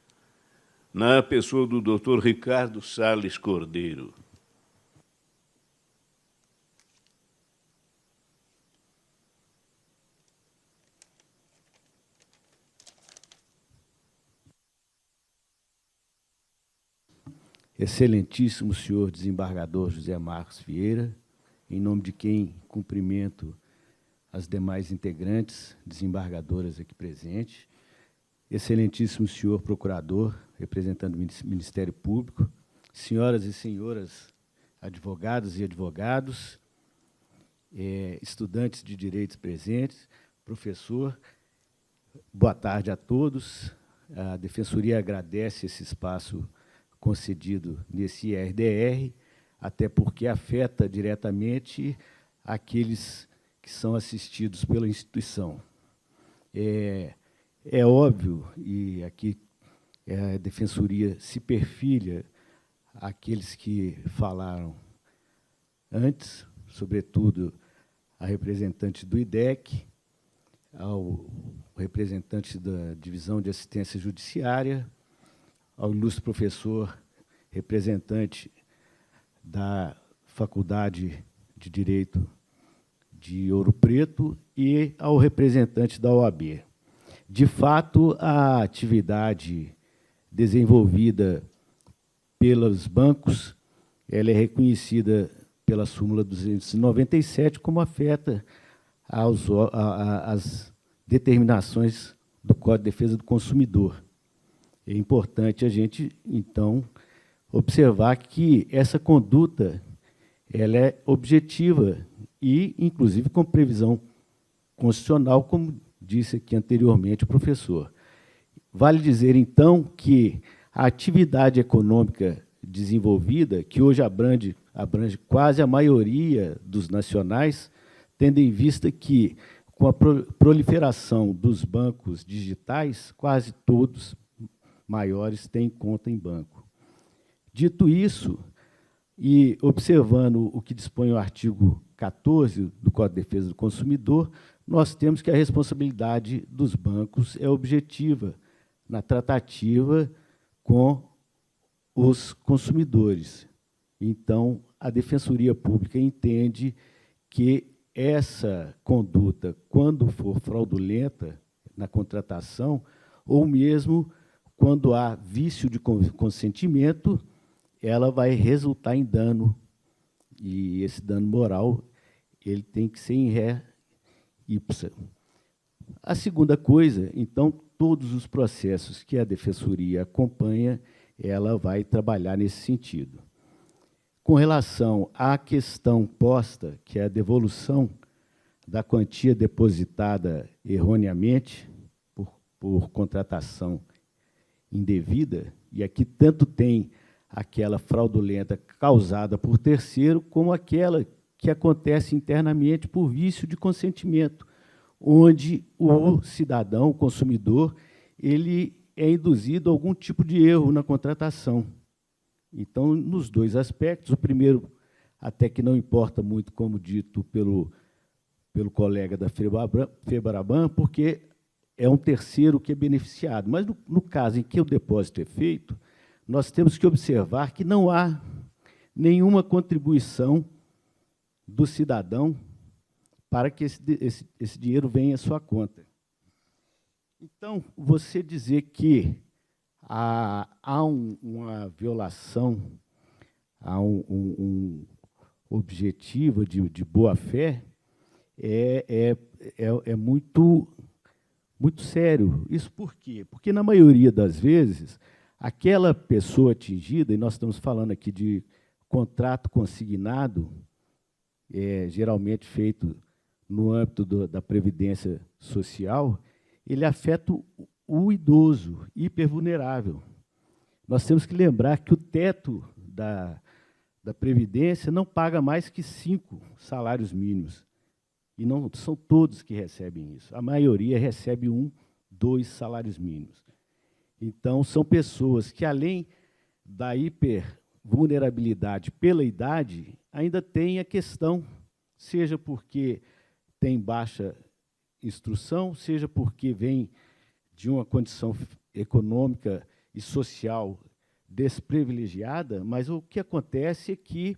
S1: na pessoa do doutor Ricardo Salles Cordeiro.
S12: Excelentíssimo senhor desembargador José Marcos Vieira, em nome de quem cumprimento as demais integrantes, desembargadoras aqui presentes, excelentíssimo senhor procurador, representante do Ministério Público, senhoras e senhores advogados e advogados, estudantes de direitos presentes, professor, boa tarde a todos. A Defensoria agradece esse espaço concedido nesse IRDR, até porque afeta diretamente aqueles que são assistidos pela instituição. É óbvio, e aqui a Defensoria se perfilha àqueles que falaram antes, sobretudo a representante do IDEC, ao representante da Divisão de Assistência Judiciária, ao ilustre professor representante da Faculdade de Direito de Ouro Preto e ao representante da OAB. De fato, a atividade desenvolvida pelos bancos, ela é reconhecida pela súmula 297 como afeta as determinações do Código de Defesa do Consumidor. É importante a gente, então, observar que essa conduta ela é objetiva e, inclusive, com previsão constitucional, como disse aqui anteriormente o professor. Vale dizer, então, que a atividade econômica desenvolvida, que hoje abrange quase a maioria dos nacionais, tendo em vista que, com a proliferação dos bancos digitais, quase todos maiores têm conta em banco. Dito isso, e observando o que dispõe o artigo 14 do Código de Defesa do Consumidor, nós temos que a responsabilidade dos bancos é objetiva na tratativa com os consumidores. Então, a Defensoria Pública entende que essa conduta, quando for fraudulenta na contratação, ou mesmo quando há vício de consentimento, ela vai resultar em dano, e esse dano moral ele tem que ser em ré ipsa. A segunda coisa, então, todos os processos que a Defensoria acompanha, ela vai trabalhar nesse sentido. Com relação à questão posta, que é a devolução da quantia depositada erroneamente por contratação indevida, e aqui tanto tem aquela fraudulenta causada por terceiro, como aquela que acontece internamente por vício de consentimento, onde o cidadão, o consumidor, ele é induzido a algum tipo de erro na contratação. Então, nos dois aspectos, o primeiro, até que não importa muito, como dito pelo colega da FEBRABAN, porque é um terceiro que é beneficiado. Mas, no caso em que o depósito é feito, nós temos que observar que não há nenhuma contribuição do cidadão para que esse dinheiro venha à sua conta. Então, você dizer que há uma violação, há um objetivo de boa-fé, é muito sério. Isso por quê? Porque, na maioria das vezes, aquela pessoa atingida, e nós estamos falando aqui de contrato consignado, geralmente feito no âmbito da Previdência Social, ele afeta o idoso, hipervulnerável. Nós temos que lembrar que o teto da Previdência não paga mais que 5 salários mínimos. E não são todos que recebem isso. A maioria recebe 1, 2 salários mínimos. Então, são pessoas que, além da hipervulnerabilidade pela idade, ainda tem a questão, seja porque tem baixa instrução, seja porque vem de uma condição econômica e social desprivilegiada, mas o que acontece é que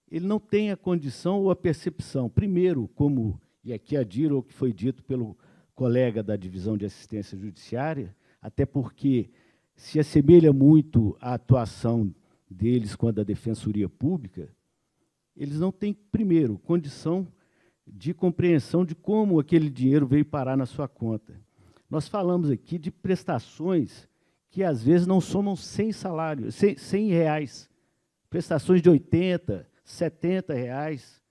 S12: ele não tem a condição ou a percepção. Primeiro, como, e aqui adiro ao que foi dito pelo colega da Divisão de Assistência Judiciária, até porque se assemelha muito à atuação deles com a da Defensoria Pública, eles não têm, primeiro, condição de compreensão de como aquele dinheiro veio parar na sua conta. Nós falamos aqui de prestações que, às vezes, não somam 100 salários, 100 reais. Prestações de 80, 70 reais.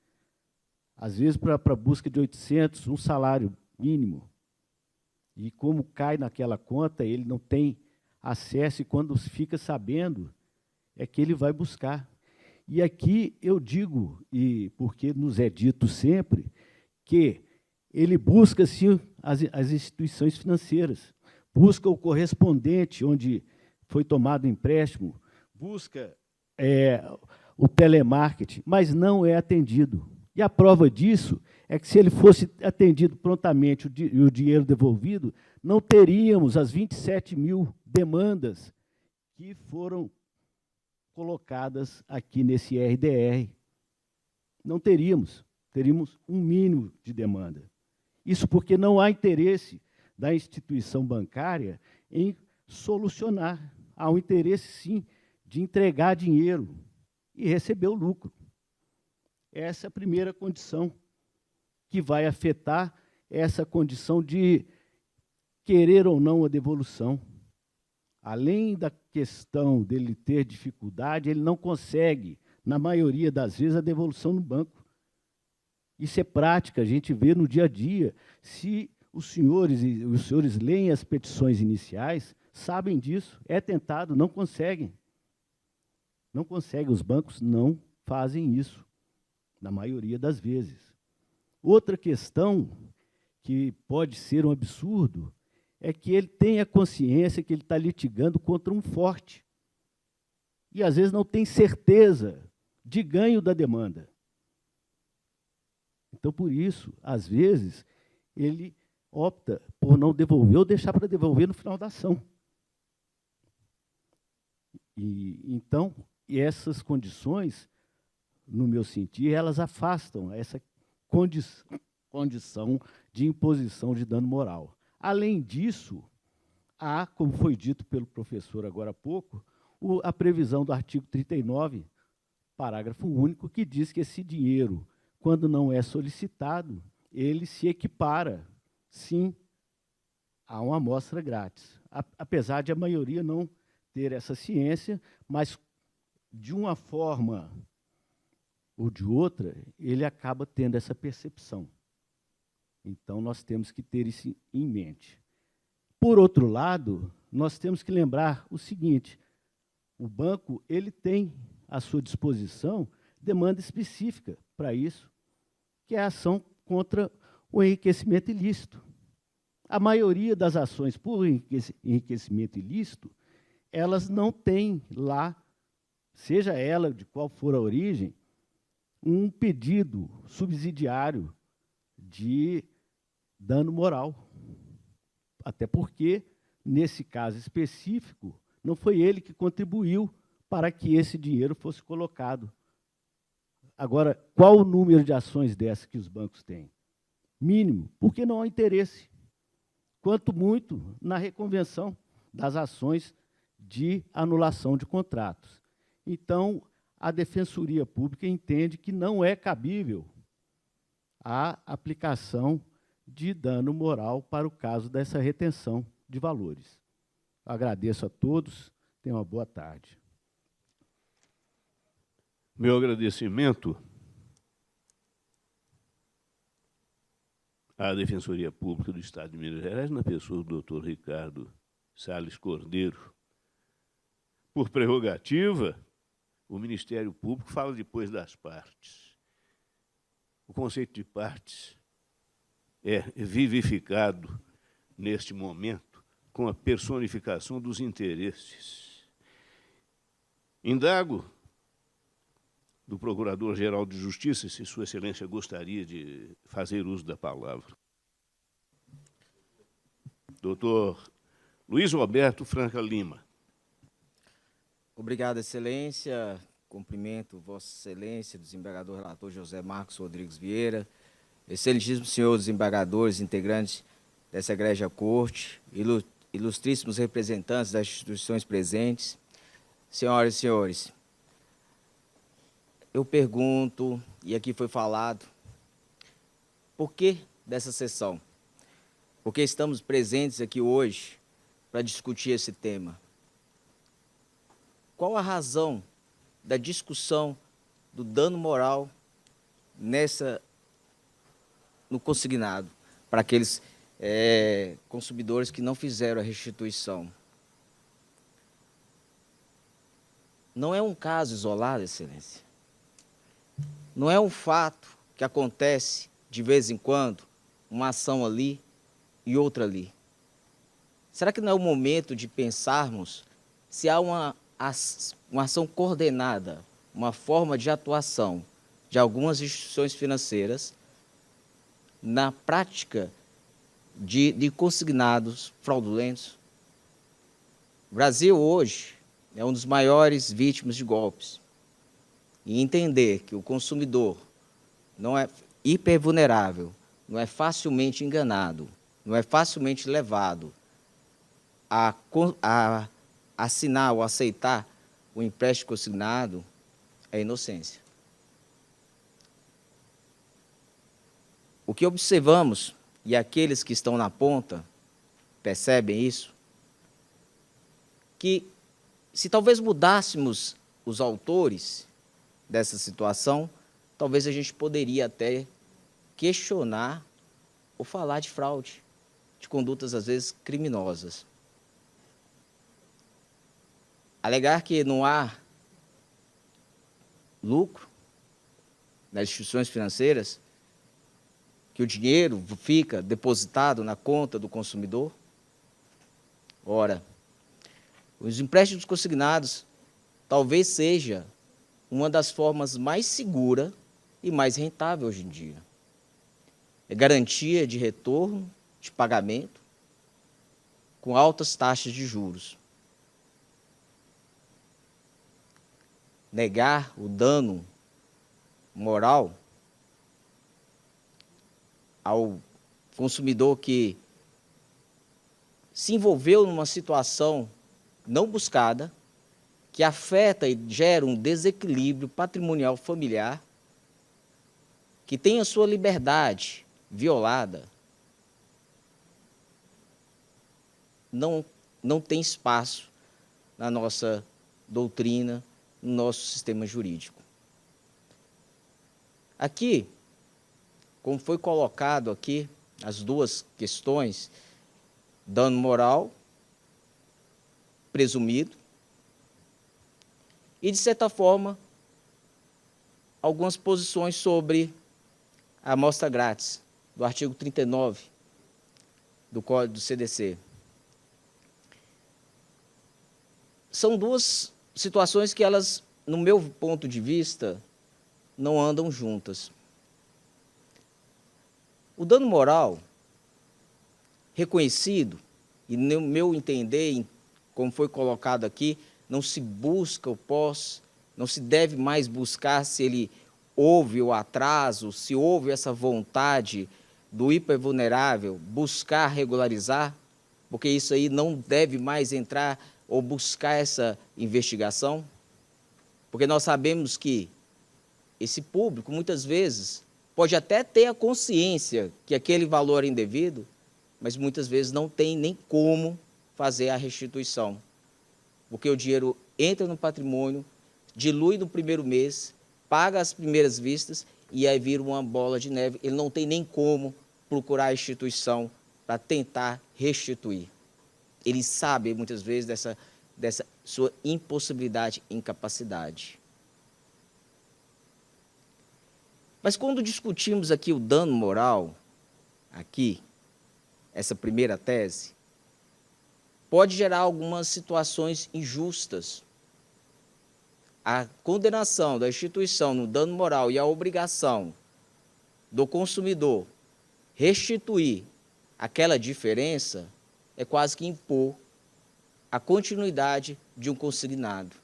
S12: Às vezes, para a busca de 800, um salário mínimo. E como cai naquela conta, ele não tem acesso, e quando fica sabendo, é que ele vai buscar. E aqui eu digo, e porque nos é dito sempre, que ele busca, sim, as instituições financeiras, busca o correspondente onde foi tomado o empréstimo, busca o telemarketing, mas não é atendido. E a prova disso é que, se ele fosse atendido prontamente e o dinheiro devolvido, não teríamos as 27 mil demandas que foram colocadas aqui nesse RDR. Não teríamos um mínimo de demanda. Isso porque não há interesse da instituição bancária em solucionar. Há um interesse, sim, de entregar dinheiro e receber o lucro. Essa é a primeira condição que vai afetar essa condição de querer ou não a devolução. Além da questão dele ter dificuldade, ele não consegue, na maioria das vezes, a devolução no banco. Isso é prática, a gente vê no dia a dia. Se os senhores leem as petições iniciais, sabem disso, é tentado, não conseguem. Não conseguem, os bancos não fazem isso, na maioria das vezes. Outra questão que pode ser um absurdo é que ele tem a consciência que ele está litigando contra um forte. E, às vezes, não tem certeza de ganho da demanda. Então, por isso, às vezes, ele opta por não devolver ou deixar para devolver no final da ação. Então, essas condições, no meu sentir, elas afastam essa condição de imposição de dano moral. Além disso, há, como foi dito pelo professor agora há pouco, a previsão do artigo 39, parágrafo único, que diz que esse dinheiro, quando não é solicitado, ele se equipara, sim, a uma amostra grátis. Apesar de a maioria não ter essa ciência, mas, de uma forma ou de outra, ele acaba tendo essa percepção. Então, nós temos que ter isso em mente. Por outro lado, nós temos que lembrar o seguinte: o banco ele tem à sua disposição demanda específica para isso, que é a ação contra o enriquecimento ilícito. A maioria das ações por enriquecimento ilícito, elas não têm lá, seja ela de qual for a origem, um pedido subsidiário de dano moral. Até porque, nesse caso específico, não foi ele que contribuiu para que esse dinheiro fosse colocado. Agora, qual o número de ações dessas que os bancos têm? Mínimo, porque não há interesse. Quanto muito na reconvenção das ações de anulação de contratos. Então, a Defensoria Pública entende que não é cabível a aplicação de dano moral para o caso dessa retenção de valores. Agradeço a todos, tenham uma boa tarde.
S1: Meu agradecimento à Defensoria Pública do Estado de Minas Gerais, na pessoa do Dr. Ricardo Salles Cordeiro. Por prerrogativa, o Ministério Público fala depois das partes. O conceito de partes é vivificado, neste momento, com a personificação dos interesses. Indago do Procurador-Geral de Justiça, se Sua Excelência gostaria de fazer uso da palavra. Doutor Luiz Roberto Franca Lima.
S13: Obrigado, Excelência. Cumprimento Vossa Excelência, desembargador relator José Marcos Rodrigues Vieira, excelentíssimos senhores desembargadores, integrantes dessa egrégia corte, ilustríssimos representantes das instituições presentes, senhoras e senhores, eu pergunto, e aqui foi falado, Por que dessa sessão? Porque estamos presentes aqui hoje para discutir esse tema. Qual a razão da discussão do dano moral no consignado para aqueles consumidores que não fizeram a restituição? Não é um caso isolado, Excelência. Não é um fato que acontece de vez em quando, uma ação ali e outra ali. Será que não é o momento de pensarmos se há uma ação coordenada, uma forma de atuação de algumas instituições financeiras na prática de consignados fraudulentos? O Brasil hoje é um dos maiores vítimas de golpes. E entender que o consumidor não é hipervulnerável, não é facilmente enganado, não é facilmente levado a assinar ou aceitar o empréstimo consignado, é inocência. O que observamos, e aqueles que estão na ponta percebem isso, que se talvez mudássemos os autores dessa situação, talvez a gente poderia até questionar ou falar de fraude, de condutas às vezes criminosas. Alegar que não há lucro nas instituições financeiras, que o dinheiro fica depositado na conta do consumidor? Ora, os empréstimos consignados talvez seja uma das formas mais seguras e mais rentável hoje em dia. É garantia de retorno, de pagamento, com altas taxas de juros. Negar o dano moral ao consumidor que se envolveu numa situação não buscada, que afeta e gera um desequilíbrio patrimonial familiar, que tem a sua liberdade violada, não tem espaço na nossa doutrina, no nosso sistema jurídico. Aqui, como foi colocado aqui, as duas questões, dano moral presumido, e, de certa forma, algumas posições sobre a amostra grátis, do artigo 39 do Código do CDC. São duas situações que elas, no meu ponto de vista, não andam juntas. O dano moral reconhecido, e no meu entender, como foi colocado aqui, não se busca o pós, não se deve mais buscar se ele houve o atraso, se houve essa vontade do hipervulnerável buscar regularizar, porque isso aí não deve mais entrar ou buscar essa investigação, porque nós sabemos que esse público, muitas vezes, pode até ter a consciência que aquele valor é indevido, mas muitas vezes não tem nem como fazer a restituição, porque o dinheiro entra no patrimônio, dilui no primeiro mês, paga as primeiras vistas e aí vira uma bola de neve. Ele não tem nem como procurar a instituição para tentar restituir. Ele sabe, muitas vezes, dessa sua impossibilidade, incapacidade. Mas quando discutimos aqui o dano moral, aqui, essa primeira tese, pode gerar algumas situações injustas. A condenação da instituição no dano moral e a obrigação do consumidor restituir aquela diferença é quase que impor a continuidade de um consignado.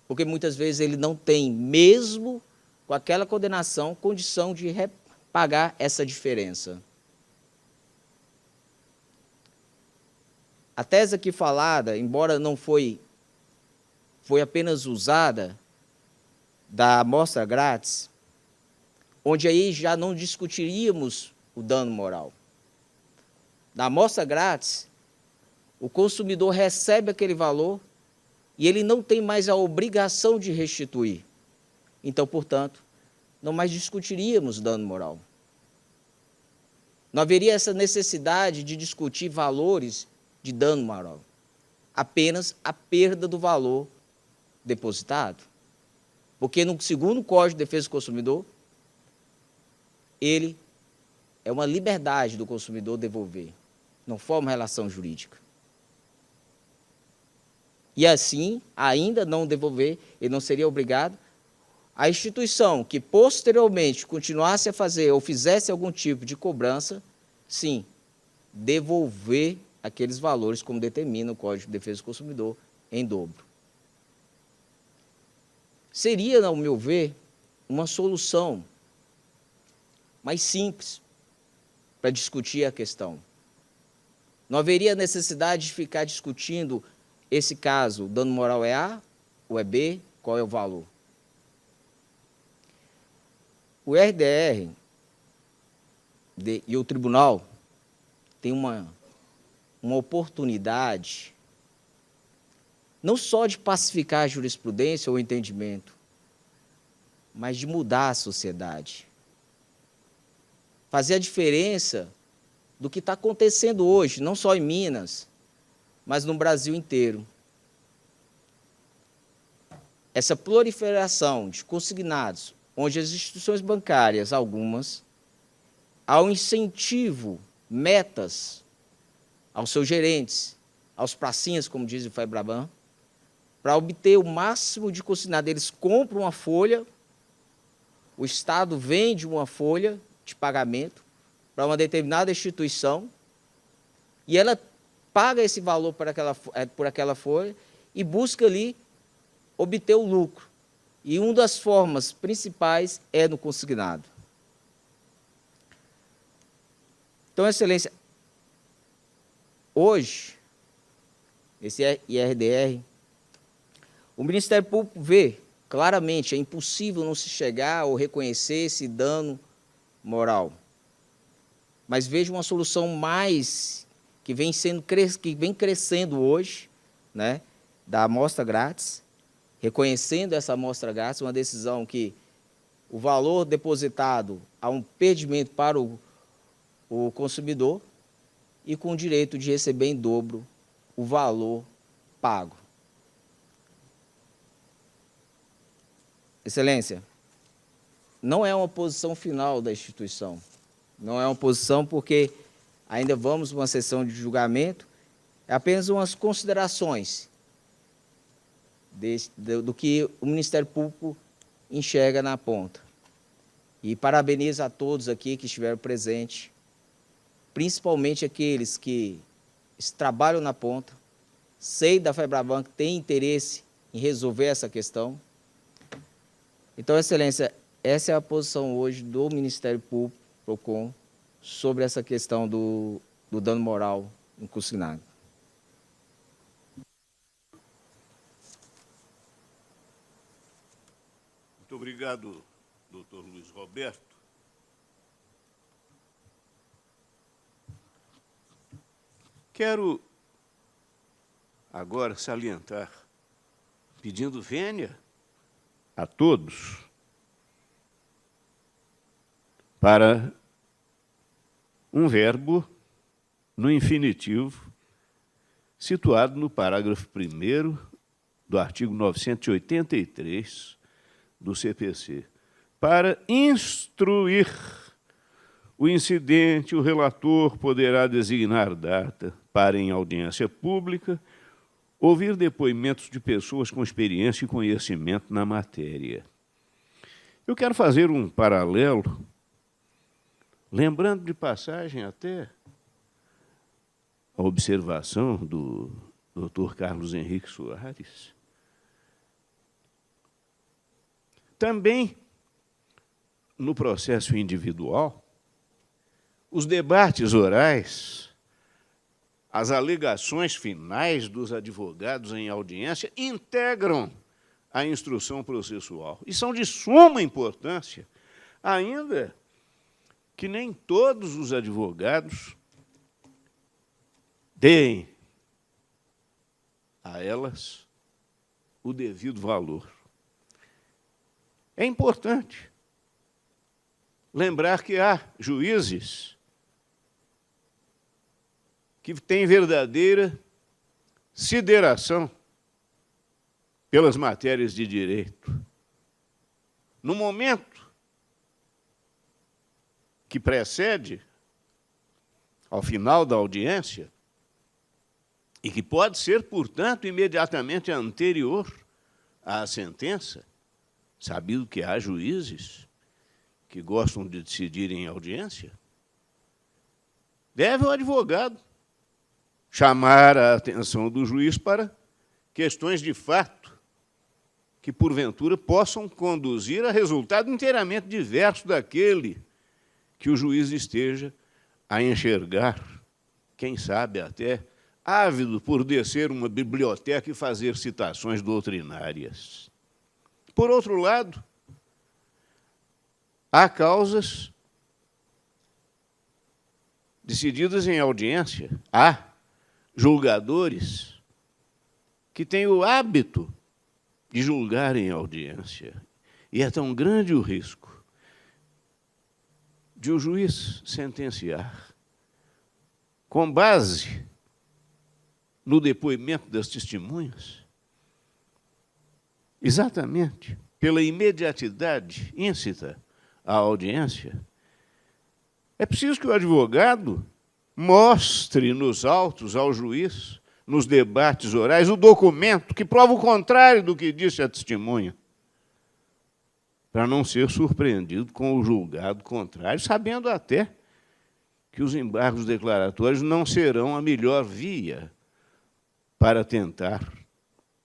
S13: Porque muitas vezes ele não tem, mesmo com aquela condenação, condição de pagar essa diferença. A tese aqui falada, embora não foi apenas usada da amostra grátis, onde aí já não discutiríamos o dano moral. Na amostra grátis, o consumidor recebe aquele valor e ele não tem mais a obrigação de restituir. Então, portanto, não mais discutiríamos dano moral. Não haveria essa necessidade de discutir valores de dano moral. Apenas a perda do valor depositado. Porque, no segundo Código de Defesa do Consumidor, ele é uma liberdade do consumidor devolver. Não forma relação jurídica. E assim, ainda não devolver, ele não seria obrigado. A instituição que posteriormente continuasse a fazer ou fizesse algum tipo de cobrança, sim, devolver aqueles valores como determina o Código de Defesa do Consumidor em dobro. Seria, ao meu ver, uma solução mais simples para discutir a questão. Não haveria necessidade de ficar discutindo esse caso, o dano moral é A ou é B, qual é o valor. O RDR e o tribunal têm uma oportunidade não só de pacificar a jurisprudência ou o entendimento, mas de mudar a sociedade. Fazer a diferença do que está acontecendo hoje, não só em Minas, mas no Brasil inteiro. Essa proliferação de consignados, onde as instituições bancárias, algumas, ao incentivo, metas aos seus gerentes, aos pracinhas, como diz o Febraban, para obter o máximo de consignado. Eles compram uma folha, o Estado vende uma folha de pagamento para uma determinada instituição e ela paga esse valor por aquela folha e busca ali obter o lucro. E uma das formas principais é no consignado. Então, Excelência, hoje, esse IRDR, o Ministério Público vê claramente, é impossível não se chegar ou reconhecer esse dano moral. Mas vejo uma solução mais que vem crescendo hoje, né, da amostra grátis, reconhecendo essa amostra grátis, uma decisão que o valor depositado há um perdimento para o consumidor e com o direito de receber em dobro o valor pago. Excelência, não é uma posição final da instituição. Não é uma posição porque ainda vamos uma sessão de julgamento, é apenas umas considerações do que o Ministério Público enxerga na ponta. E parabenizo a todos aqui que estiveram presentes, principalmente aqueles que trabalham na ponta, sei da Febraban que tem interesse em resolver essa questão. Então, Excelência, essa é a posição hoje do Ministério Público, PROCON, sobre essa questão do dano moral no consignado.
S1: Muito obrigado, doutor Luiz Roberto. Quero agora salientar, pedindo vênia a todos, para um verbo no infinitivo, situado no parágrafo 1º do artigo 983 do CPC, para instruir o incidente, o relator poderá designar data para, em audiência pública, ouvir depoimentos de pessoas com experiência e conhecimento na matéria. Eu quero fazer um paralelo, lembrando de passagem até a observação do Dr. Carlos Henrique Soares. Também, no processo individual, os debates orais, as alegações finais dos advogados em audiência integram a instrução processual e são de suma importância Ainda que nem todos os advogados deem a elas o devido valor. É importante lembrar que há juízes que têm verdadeira sideração pelas matérias de direito. No momento que precede ao final da audiência, e que pode ser, portanto, imediatamente anterior à sentença, sabido que há juízes que gostam de decidir em audiência, deve o advogado chamar a atenção do juiz para questões de fato que, porventura, possam conduzir a resultado inteiramente diverso daquele que o juiz esteja a enxergar, quem sabe até ávido por descer uma biblioteca e fazer citações doutrinárias. Por outro lado, há causas decididas em audiência, há julgadores que têm o hábito de julgar em audiência. E é tão grande o risco de o juiz sentenciar com base no depoimento das testemunhas, exatamente pela imediatidade íncita à audiência. É preciso que o advogado mostre nos autos ao juiz, nos debates orais, o documento que prova o contrário do que disse a testemunha, para não ser surpreendido com o julgado contrário, sabendo até que os embargos declaratórios não serão a melhor via para tentar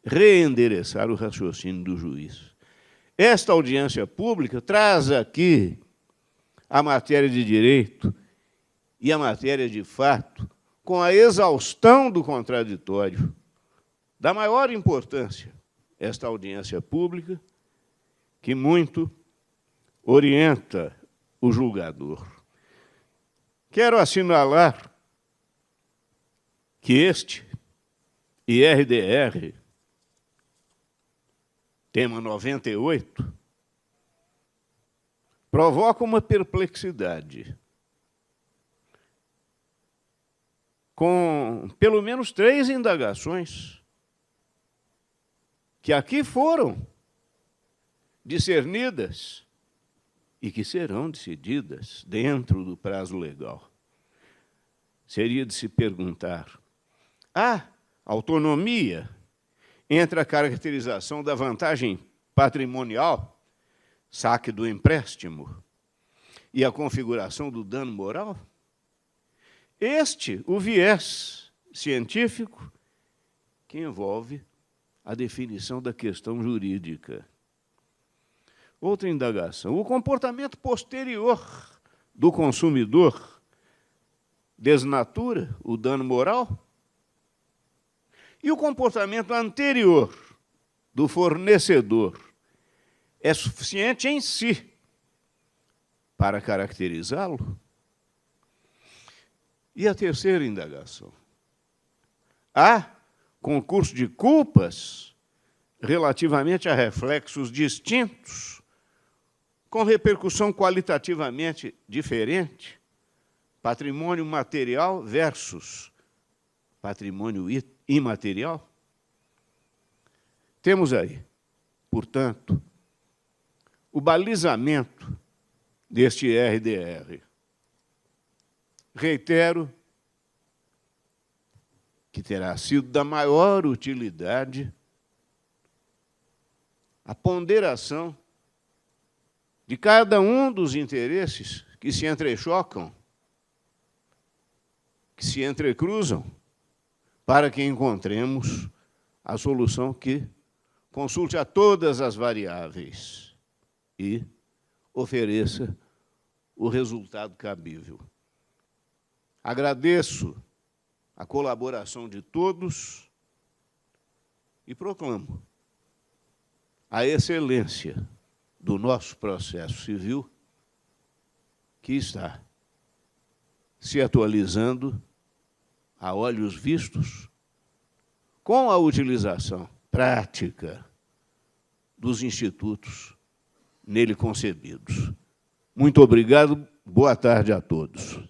S1: reendereçar o raciocínio do juiz. Esta audiência pública traz aqui a matéria de direito e a matéria de fato com a exaustão do contraditório. Da maior importância, esta audiência pública, que muito orienta o julgador. Quero assinalar que este IRDR, tema 98, provoca uma perplexidade, com pelo menos 3 indagações que aqui foram discernidas e que serão decididas dentro do prazo legal. Seria de se perguntar: há autonomia entre a caracterização da vantagem patrimonial, saque do empréstimo, e a configuração do dano moral? Este, o viés científico que envolve a definição da questão jurídica. Outra indagação: o comportamento posterior do consumidor desnatura o dano moral? E o comportamento anterior do fornecedor é suficiente em si para caracterizá-lo? E a terceira indagação: há concurso de culpas relativamente a reflexos distintos, com repercussão qualitativamente diferente, patrimônio material versus patrimônio imaterial? Temos aí, portanto, o balizamento deste IRDR. Reitero que terá sido da maior utilidade a ponderação de cada um dos interesses que se entrechocam, que se entrecruzam, para que encontremos a solução que consulte a todas as variáveis e ofereça o resultado cabível. Agradeço a colaboração de todos e proclamo a excelência do nosso processo civil que está se atualizando a olhos vistos com a utilização prática dos institutos nele concebidos. Muito obrigado, boa tarde a todos.